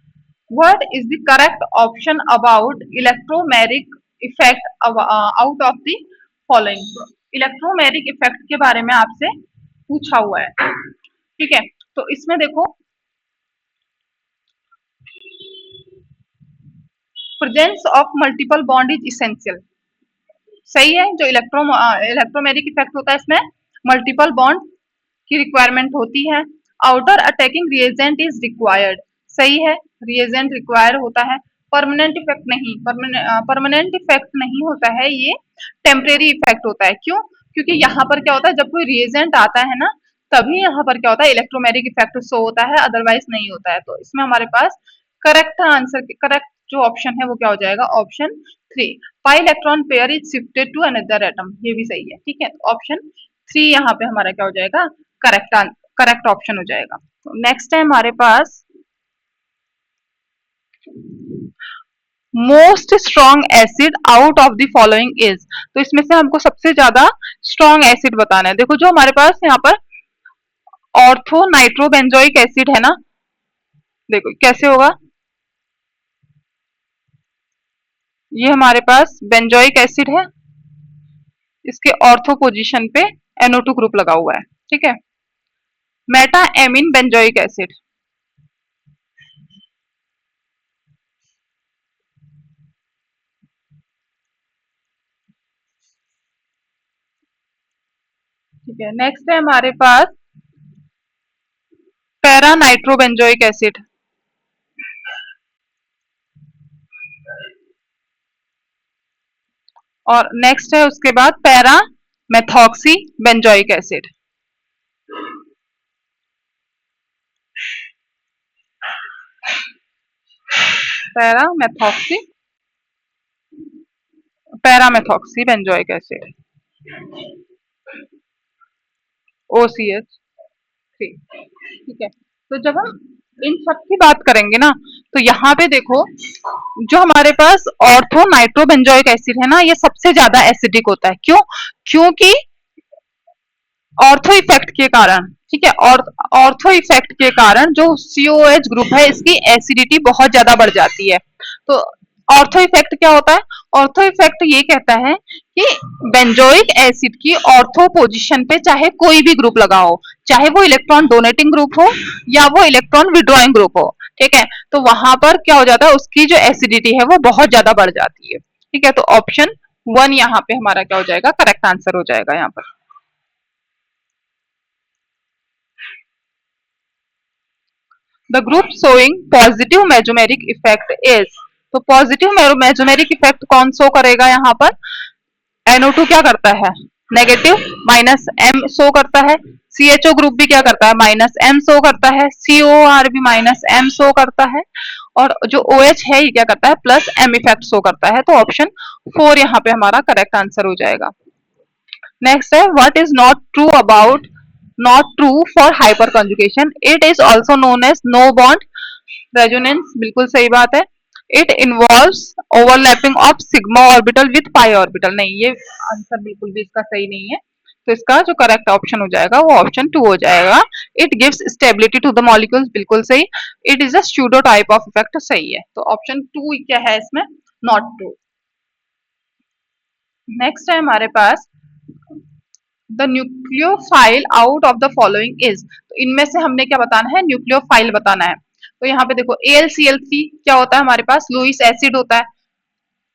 S1: what is the correct option about electromagnetic effect out of the following. Electromagnetic effect के बारे में आपसे पूछा हुआ है, ठीक है। तो इसमें देखो, presence of multiple bond is essential, सही है। जो इलेक्ट्रोमैग्नेटिक इफेक्ट होता है इसमें मल्टीपल बॉन्ड की रिक्वायरमेंट होती है। Outer attacking reagent is required, सही है, रिएजेंट रिक्वायर होता है। परमानेंट इफेक्ट नहीं, परमानेंट इफेक्ट नहीं होता है, ये टेम्परेरी इफेक्ट होता है। क्यों? क्योंकि यहाँ पर क्या होता है, जब कोई रिएजेंट आता है ना, तभी यहाँ पर क्या होता है, इलेक्ट्रोमैग्नेटिक इफेक्ट शो होता है, अदरवाइज नहीं होता है। तो इसमें हमारे पास करेक्ट आंसर, करेक्ट जो ऑप्शन है वो क्या हो जाएगा, option 3। Pi electron pair is shifted to another atom, ये भी सही है, ठीक है। ऑप्शन 3 यहाँ पे हमारा क्या हो जाएगा, करेक्ट करेक्ट ऑप्शन हो जाएगा। तो नेक्स्ट है हमारे पास, most strong acid out of the following is. तो इसमें से हमको सबसे ज्यादा स्ट्रॉन्ग एसिड बताना है। देखो जो हमारे पास यहाँ पर ऑर्थो नाइट्रोबेंजोइक एसिड है ना, देखो कैसे होगा, ये हमारे पास बेंजोइक एसिड है, इसके ऑर्थो पोजीशन पे NO2 ग्रुप लगा हुआ है, ठीक है। मेटा एमिन बेंजोइक एसिड, ठीक है। नेक्स्ट है हमारे पास पैरा नाइट्रोबेंजोइक एसिड, और नेक्स्ट है उसके बाद para methoxy benzoic acid. Para methoxy, para methoxy benzoic acid, OCH3, ठीक है। तो जब हम इन सब की बात करेंगे ना, तो यहाँ पे देखो, जो हमारे पास ऑर्थो नाइट्रोबेंजोइक एसिड है ना, ये सबसे ज्यादा एसिडिक होता है। क्यों? क्योंकि ऑर्थो इफेक्ट के कारण, ठीक है, और ऑर्थो इफेक्ट के कारण जो COH ग्रुप है, इसकी एसिडिटी बहुत ज्यादा बढ़ जाती है। तो ऑर्थो इफेक्ट क्या होता है? ऑर्थो इफेक्ट ये कहता है कि बेंजोइक एसिड की ऑर्थो पोजीशन पे चाहे कोई भी ग्रुप लगा हो, चाहे वो इलेक्ट्रॉन डोनेटिंग ग्रुप हो या वो इलेक्ट्रॉन विड्रॉइंग ग्रुप हो, ठीक है, तो वहां पर क्या हो जाता है, उसकी जो एसिडिटी है वो बहुत ज्यादा बढ़ जाती है, ठीक है। तो ऑप्शन 1 यहाँ पे हमारा क्या हो जाएगा, करेक्ट आंसर हो जाएगा यहाँ पर। The group showing positive mesomeric effect is, तो पॉजिटिव मेसोमेरिक इफेक्ट कौन शो करेगा यहाँ पर, NO2 क्या करता है, नेगेटिव -M शो करता है, CHO ग्रुप भी क्या करता है, -M शो करता है, COR भी -M शो करता है, और जो OH है ये क्या करता है, +M इफेक्ट शो करता है। तो ऑप्शन 4 यहाँ पे हमारा करेक्ट आंसर हो जाएगा। नेक्स्ट है, what is not true about, not true for hyperconjugation, it is also known as no bond resonance, बिल्कुल सही बात है। It involves overlapping of sigma orbital with pi orbital, नहीं, ये आंसर बिल्कुल भी इसका सही नहीं है। तो इसका जो करेक्ट ऑप्शन हो जाएगा वो ऑप्शन 2 हो जाएगा। It gives stability to the molecules, बिल्कुल सही। It is a pseudo type of effect, सही है। तो ऑप्शन 2 क्या है इसमें, नॉट ट्रू। नेक्स्ट है हमारे पास, the nucleophile out of the following is, तो इनमें से हमने क्या बताना है, न्यूक्लियोफाइल बताना है। तो यहाँ पे देखो AlCl3 क्या होता है हमारे पास, लुईस एसिड होता है,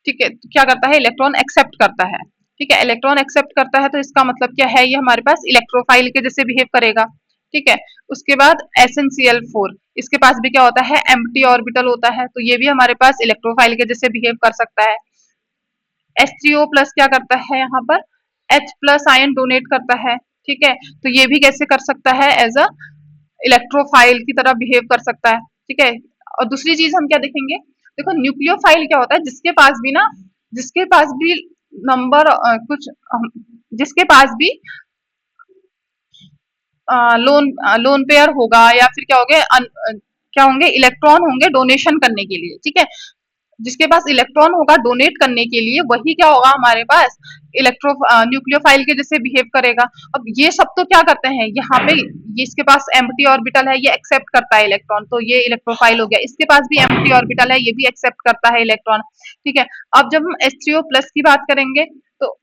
S1: ठीक है। तो क्या करता है, इलेक्ट्रॉन एक्सेप्ट करता है, ठीक है, इलेक्ट्रॉन एक्सेप्ट करता है, तो इसका मतलब क्या है, ये हमारे पास इलेक्ट्रोफाइल के जैसे बिहेव करेगा, ठीक है। उसके बाद SnCl4, इसके पास भी क्या होता है, एम्प्टी ऑर्बिटल होता है, तो ये भी हमारे पास इलेक्ट्रोफाइल के जैसे बिहेव कर सकता है। H3O+ क्या करता है यहाँ पर, H+ आयन डोनेट करता है, ठीक है। तो ये भी कैसे कर सकता है, एज अ इलेक्ट्रोफाइल की तरह बिहेव कर सकता है, ठीक है। और दूसरी चीज हम क्या देखेंगे, देखो न्यूक्लियोफाइल क्या होता है, जिसके पास भी ना, जिसके पास भी नंबर जिसके पास भी लोन लोन पेयर होगा, या फिर क्या होंगे क्या होंगे, इलेक्ट्रॉन होंगे डोनेशन करने के लिए, ठीक है। जिसके पास इलेक्ट्रॉन होगा डोनेट करने के लिए, वही क्या होगा हमारे पास इलेक्ट्रो न्यूक्लियोफाइल के जैसे बिहेव करेगा। अब ये सब तो क्या करते हैं यहाँ पे, ये इसके पास एम्प्टी ऑर्बिटल है, ये एक्सेप्ट करता है इलेक्ट्रॉन, तो ये इलेक्ट्रोफाइल हो गया। इसके पास भी एम्प्टी ऑर्बिटल है, ये भी एक्सेप्ट करता है इलेक्ट्रॉन। ठीक है, अब जब हम H3O प्लस की बात करेंगे तो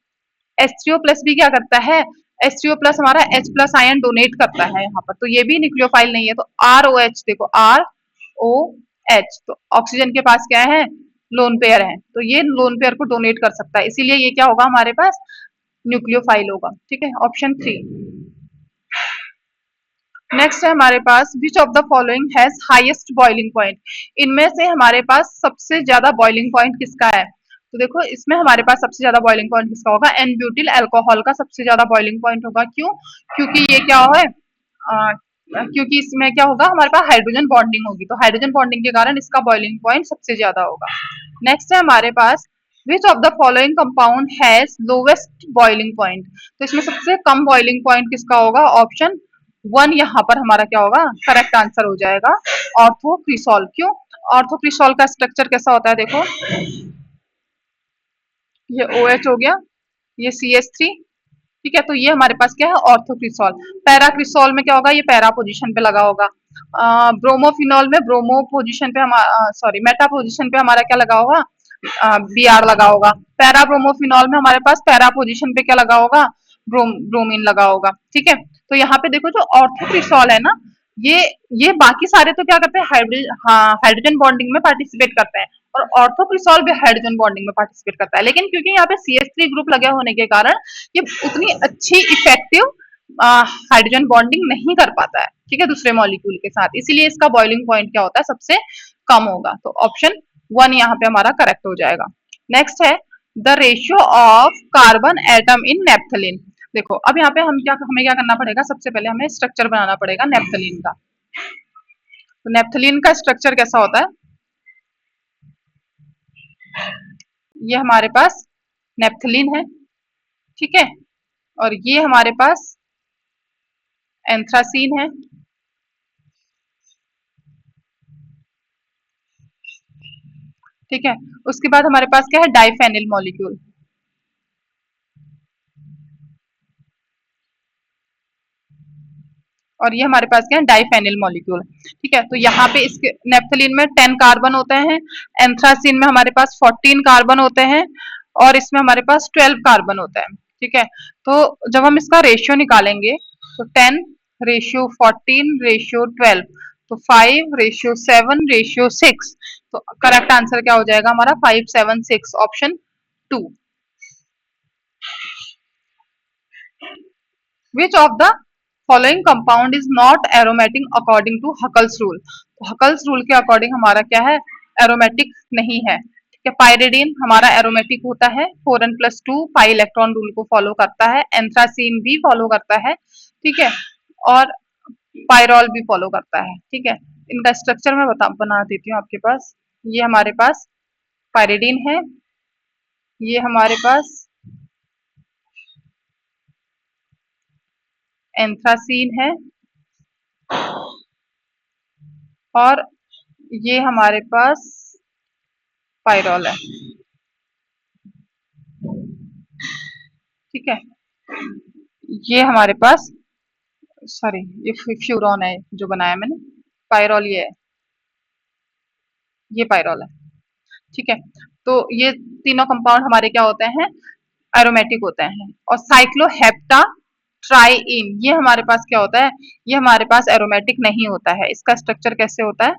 S1: H3O प्लस भी क्या करता है, H3O प्लस हमारा H प्लस आयन डोनेट करता है यहाँ पर, तो ये भी न्यूक्लियोफाइल नहीं है। तो ROH देखो, ROH, तो ऑक्सीजन के पास क्या है, लोन पेयर है, तो ये लोन पेयर को डोनेट कर सकता है, इसीलिए ये क्या होगा हमारे पास, न्यूक्लियोफाइल होगा। ठीक है, ऑप्शन 3। नेक्स्ट है हमारे पास, which of the following has highest boiling point, इनमें से हमारे पास सबसे ज्यादा बॉइलिंग पॉइंट किसका है। तो देखो इसमें हमारे पास सबसे ज्यादा बॉइलिंग पॉइंट किसका होगा, एन ब्यूटिल अल्कोहल का सबसे ज्यादा बॉइलिंग पॉइंट होगा। क्यों, क्योंकि ये क्या है, क्योंकि इसमें क्या होगा, हमारे पास हाइड्रोजन बॉन्डिंग होगी, तो हाइड्रोजन बॉन्डिंग के कारण इसका बॉइलिंग पॉइंट सबसे ज्यादा होगा। नेक्स्ट है हमारे पास, which of the following compound has lowest boiling point, तो इसमें सबसे कम बॉइलिंग पॉइंट किसका होगा, ऑप्शन 1 यहाँ पर हमारा क्या होगा, करेक्ट आंसर हो जाएगा, ऑर्थोक्रिसॉल। क्यों, ऑर्थोक्रिसॉल का स्ट्रक्चर कैसा होता है, देखो ये OH हो गया, ये CH3, ठीक है, तो ये हमारे पास क्या है, ऑर्थोक्रिसॉल। पैराक्रिसॉल में क्या होगा, ये पैरा पोजीशन पे लगा होगा। ब्रोमोफिनॉल में ब्रोमो पोजीशन पे हमारा, सॉरी मेटा पोजीशन पे हमारा क्या लगा होगा, BR लगा होगा। पैरा ब्रोमोफिनॉल में हमारे पास पैरा पोजीशन पे क्या लगा होगा, ब्रोमीन लगा होगा। ठीक है, तो यहाँ पे देखो जो ऑर्थोक्रिसॉल है ना, ये ये बाकी सारे तो क्या करते हैं, हाइड्रोजन बॉन्डिंग में पार्टिसिपेट करते हैं, और ऑर्थोक्रिसॉल भी हाइड्रोजन बॉन्डिंग में पार्टिसिपेट करता है, लेकिन क्योंकि यहाँ पे CH3 ग्रुप लगे होने के कारण ये उतनी अच्छी इफेक्टिव हाइड्रोजन बॉन्डिंग नहीं कर पाता है, ठीक है, दूसरे मॉलिक्यूल के साथ, इसीलिए इसका बॉइलिंग पॉइंट क्या होता है, सबसे कम होगा। तो ऑप्शन 1 यहाँ पे हमारा करेक्ट हो जाएगा। नेक्स्ट है, the ratio of carbon atom in naphthalene. देखो अब यहाँ पे हमें क्या करना पड़ेगा, सबसे पहले हमें स्ट्रक्चर बनाना पड़ेगा नेप्थलीन का। तो नेप्थलीन का स्ट्रक्चर कैसा होता है, ये हमारे पास नेप्थलीन है, ठीक है, और ये हमारे पास एंथ्रासीन है, ठीक है, उसके बाद हमारे पास क्या है, डाइफेनिल मॉलिक्यूल, और ये हमारे पास क्या है, डाइफेनिल मॉलिक्यूल। ठीक है, तो यहाँ पे इसके नेप्थलीन में 10 कार्बन होते हैं, एंथ्रासीन में हमारे पास 14 कार्बन होते हैं, और इसमें हमारे पास 12 कार्बन होता है। ठीक है, तो जब हम इसका रेशियो निकालेंगे तो 10 रेशियो 14 रेशियो 12, तो 5 रेशियो 7 रेशियो 6, तो करेक्ट आंसर क्या हो जाएगा हमारा, 576, option 2। Which of the following compound is not aromatic according to Huckel's rule? तो Huckel's rule के अकॉर्डिंग हमारा क्या है, एरोमेटिक नहीं है। ठीक है, पायरिडीन हमारा एरोमेटिक होता है, 4n+2 पाई इलेक्ट्रॉन रूल को फॉलो करता है, एंथ्रासीन भी फॉलो करता है, ठीक है, और पायरॉल भी फॉलो करता है। ठीक है, इनका स्ट्रक्चर मैं बना देती हूँ आपके पास। ये हमारे पास पायरिडीन है, ये हमारे पास एंथ्रासीन है, और ये हमारे पास पायरॉल है। ठीक है, ये हमारे पास, सॉरी ये फ्यूरॉन है जो बनाया मैंने, पायरॉल ये पायरॉल है। ठीक है, तो ये तीनों कंपाउंड हमारे क्या होते हैं, एरोमेटिक होते हैं। और साइक्लोहेप्टा ट्राइइन ये हमारे पास क्या होता है, ये हमारे पास एरोमेटिक नहीं होता है। इसका स्ट्रक्चर कैसे होता है,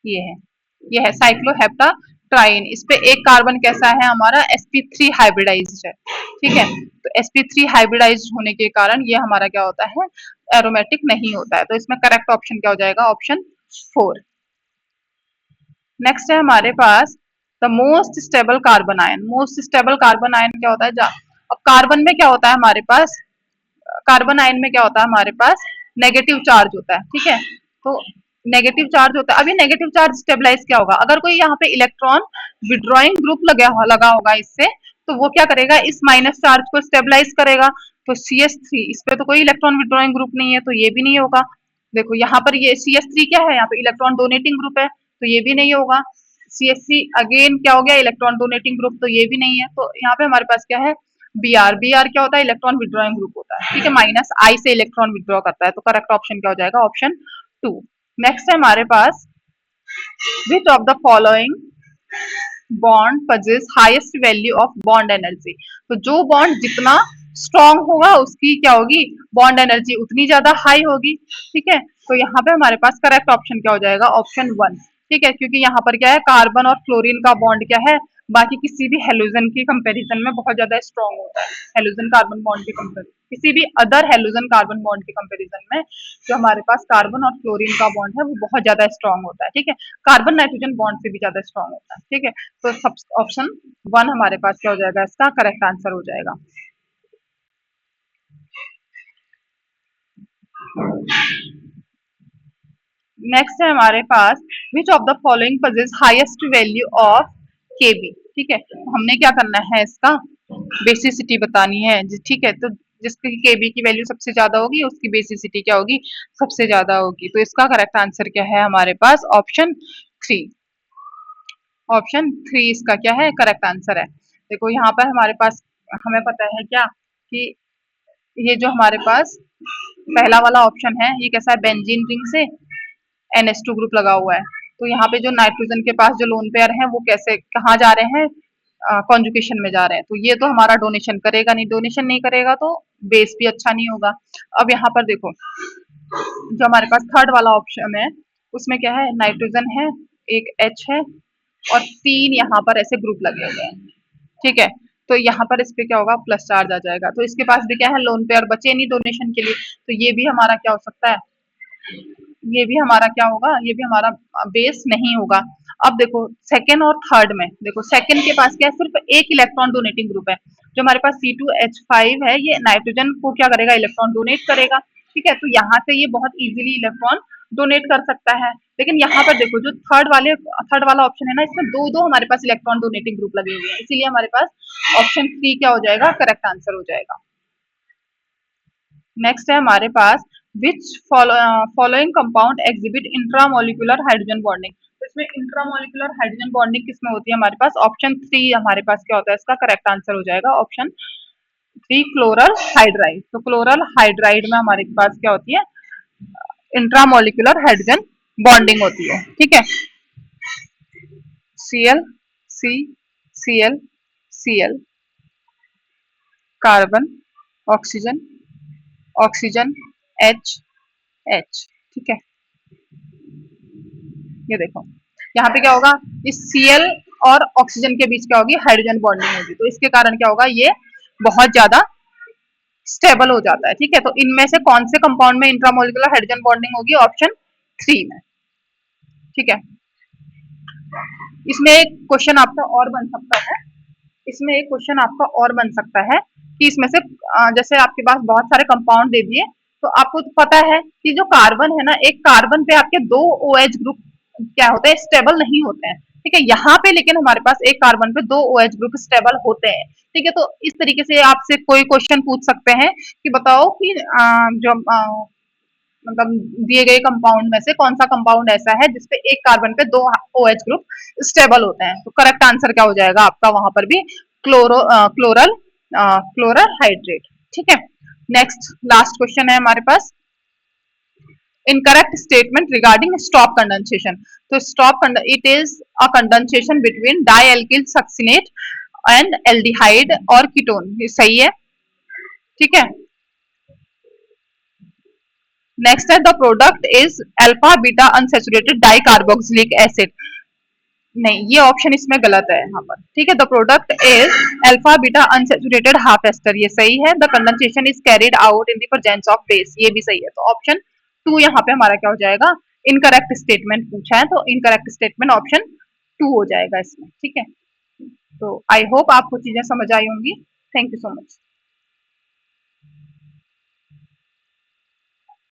S1: ये है साइक्लोहेप्टा ट्राइन, इस पे एक कार्बन कैसा है हमारा, sp3 हाइब्रिडाइज्ड है। ठीक है, तो sp3 हाइब्रिडाइज्ड होने के कारण ये हमारा क्या होता है, एरोमेटिक नहीं होता है, तो इसमें करेक्ट ऑप्शन क्या हो जाएगा, ऑप्शन 4। नेक्स्ट है हमारे पास, the most stable carbon ion. Most stable carbon ion क्या होता है, अब कार्बन में क्या होता है हमारे पास, कार्बन आयन में क्या होता है हमारे पास, नेगेटिव चार्ज होता है। ठीक है, तो नेगेटिव चार्ज होता है, अभी नेगेटिव चार्ज स्टेबलाइज क्या होगा, अगर कोई यहाँ पे इलेक्ट्रॉन विड्रॉइंग ग्रुप लगा होगा इससे, तो वो क्या करेगा, इस माइनस चार्ज को स्टेबलाइज करेगा। तो CH3 इस पे तो कोई इलेक्ट्रॉन विड्रॉइंग ग्रुप नहीं है, तो ये भी नहीं होगा। देखो यहाँ पर ये CH3 क्या है, यहाँ पे इलेक्ट्रॉन डोनेटिंग ग्रुप है, तो ये भी नहीं होगा। CH3 अगेन क्या हो गया, इलेक्ट्रॉन डोनेटिंग ग्रुप, तो ये भी नहीं है। तो यहाँ पे हमारे पास क्या है, Br क्या होता है, इलेक्ट्रॉन विड्रॉइंग ग्रुप होता है, ठीक है, -I से इलेक्ट्रॉन विड्रॉ करता है। तो करेक्ट ऑप्शन क्या हो जाएगा, ऑप्शन 2। नेक्स्ट है हमारे पास, which of the following bond possess highest value of bond energy. तो जो बॉन्ड जितना स्ट्रॉन्ग होगा उसकी क्या होगी, बॉन्ड एनर्जी उतनी ज्यादा हाई होगी, ठीक है। तो यहाँ पे हमारे पास करेक्ट ऑप्शन क्या हो जाएगा, ऑप्शन 1, ठीक है, क्योंकि यहाँ पर क्या है, कार्बन और क्लोरीन का बॉन्ड क्या है, बाकी किसी भी हेलोजन की कंपैरिजन में बहुत ज्यादा स्ट्रॉन्ग होता है। हेलोजन कार्बन बॉन्ड की कंपैरिजन, किसी भी अदर हेलोजन कार्बन बॉन्ड के कंपैरिजन में जो हमारे पास कार्बन और क्लोरीन का बॉन्ड है वो बहुत ज्यादा स्ट्रॉन्ग होता है, ठीक है। कार्बन नाइट्रोजन बॉन्ड से भी ज्यादा स्ट्रॉन्ग होता है, ठीक है। तो सब ऑप्शन 1 हमारे पास क्या हो जाएगा, इसका करेक्ट आंसर हो जाएगा। नेक्स्ट है हमारे पास, which of the following possess highest value of KB, ठीक है। तो हमने क्या करना है, इसका बेसिसिटी बतानी है, ठीक है। तो जिसकी केबी की वैल्यू सबसे ज्यादा होगी उसकी बेसिसिटी क्या होगी, सबसे ज्यादा होगी। तो इसका करेक्ट आंसर क्या है हमारे पास, ऑप्शन 3। ऑप्शन 3 इसका क्या है, करेक्ट आंसर है। देखो यहाँ पर हमारे पास, हमें पता है क्या कि ये जो हमारे पास पहला वाला ऑप्शन है ये कैसा है, बेंजीन रिंग से NH2 ग्रुप लगा हुआ है। तो यहाँ पे जो नाइट्रोजन के पास जो लोन पेयर है वो कैसे कहाँ जा रहे हैं, कॉन्जुगेशन में जा रहे हैं। तो ये तो हमारा डोनेशन करेगा नहीं, डोनेशन नहीं करेगा तो बेस भी अच्छा नहीं होगा। अब यहाँ पर देखो, जो हमारे पास थर्ड वाला ऑप्शन है उसमें क्या है, नाइट्रोजन है, एक H है और 3 यहाँ पर ऐसे ग्रुप लगे हुए हैं, ठीक है। तो यहाँ पर इस पे क्या होगा, प्लस चार्ज आ जाएगा। तो इसके पास भी क्या है, लोन पेयर बचे नहीं डोनेशन के लिए, तो ये भी हमारा क्या हो सकता है, ये भी हमारा क्या होगा, ये भी हमारा बेस नहीं होगा। अब देखो सेकेंड और थर्ड में, देखो सेकेंड के पास क्या है, सिर्फ एक इलेक्ट्रॉन डोनेटिंग ग्रुप है। जो हमारे पास C2H5 है ये नाइट्रोजन को क्या करेगा, इलेक्ट्रॉन डोनेट करेगा, ठीक है। तो यहाँ से ये बहुत इजीली इलेक्ट्रॉन डोनेट कर सकता है। लेकिन यहाँ पर देखो जो थर्ड वाला ऑप्शन है ना, इसमें दो दो हमारे पास इलेक्ट्रॉन डोनेटिंग ग्रुप लगे हुए हैं, इसीलिए हमारे पास ऑप्शन 3 क्या हो जाएगा, करेक्ट आंसर हो जाएगा। नेक्स्ट है हमारे पास, which following compound exhibit intramolecular hydrogen bonding. तो इसमें इंट्रामोलिकुलर हाइड्रोजन बॉन्डिंग किसमें होती है हमारे पास, ऑप्शन 3 हमारे पास क्या होता है, इसका करेक्ट आंसर हो जाएगा ऑप्शन 3 क्लोरल हाइड्राइड। तो क्लोरल हाइड्राइड में हमारे पास क्या होती है, इंट्रामोलिकुलर हाइड्रोजन बॉन्डिंग होती है, ठीक है। Cl C Cl Cl, carbon, oxygen, oxygen, H H, ठीक है। ये देखो यहाँ पे क्या होगा, इस Cl और ऑक्सीजन के बीच क्या होगी, हाइड्रोजन बॉन्डिंग होगी। तो इसके कारण क्या होगा, ये बहुत ज्यादा स्टेबल हो जाता है, ठीक है। तो इनमें से कौन से कंपाउंड में इंट्रामोलिकुलर हाइड्रोजन बॉन्डिंग होगी, ऑप्शन 3 में, ठीक है। इसमें एक क्वेश्चन आपका और बन सकता है, इसमें एक क्वेश्चन आपका और बन सकता है कि इसमें से जैसे आपके पास बहुत सारे कंपाउंड दे दिए, तो आपको तो पता है कि जो कार्बन है ना, एक कार्बन पे आपके 2 OH ग्रुप क्या होते हैं, स्टेबल नहीं होते हैं, ठीक है। यहाँ पे लेकिन हमारे पास एक कार्बन पे 2 OH ग्रुप स्टेबल होते हैं, ठीक है। तो इस तरीके से आपसे कोई क्वेश्चन पूछ सकते हैं कि बताओ कि जो मतलब दिए गए कंपाउंड में से कौन सा कंपाउंड ऐसा है जिसपे एक कार्बन पे 2 OH ग्रुप स्टेबल होते हैं। तो करेक्ट आंसर क्या हो जाएगा आपका वहां पर भी, क्लोरल हाइड्रेट, ठीक है। नेक्स्ट लास्ट क्वेश्चन है हमारे पास, incorrect statement regarding Stobbe condensation. तो Stobbe it is a condensation between dialkyl succinate and aldehyde और कीटोन, ये सही है, ठीक है। नेक्स्ट है, the product is alpha beta unsaturated dicarboxylic acid. नहीं, ये ऑप्शन इसमें गलत है यहाँ पर, ठीक है। The product is alpha beta unsaturated half ester, ये सही है। The condensation is carried out in the presence of base, ये भी सही है। तो ऑप्शन 2 यहाँ पे हमारा क्या हो जाएगा, इनकरेक्ट स्टेटमेंट पूछा है तो इनकरेक्ट स्टेटमेंट ऑप्शन 2 हो जाएगा इसमें, ठीक है। तो आई होप आपको चीजें समझ आई होंगी। Thank you so much.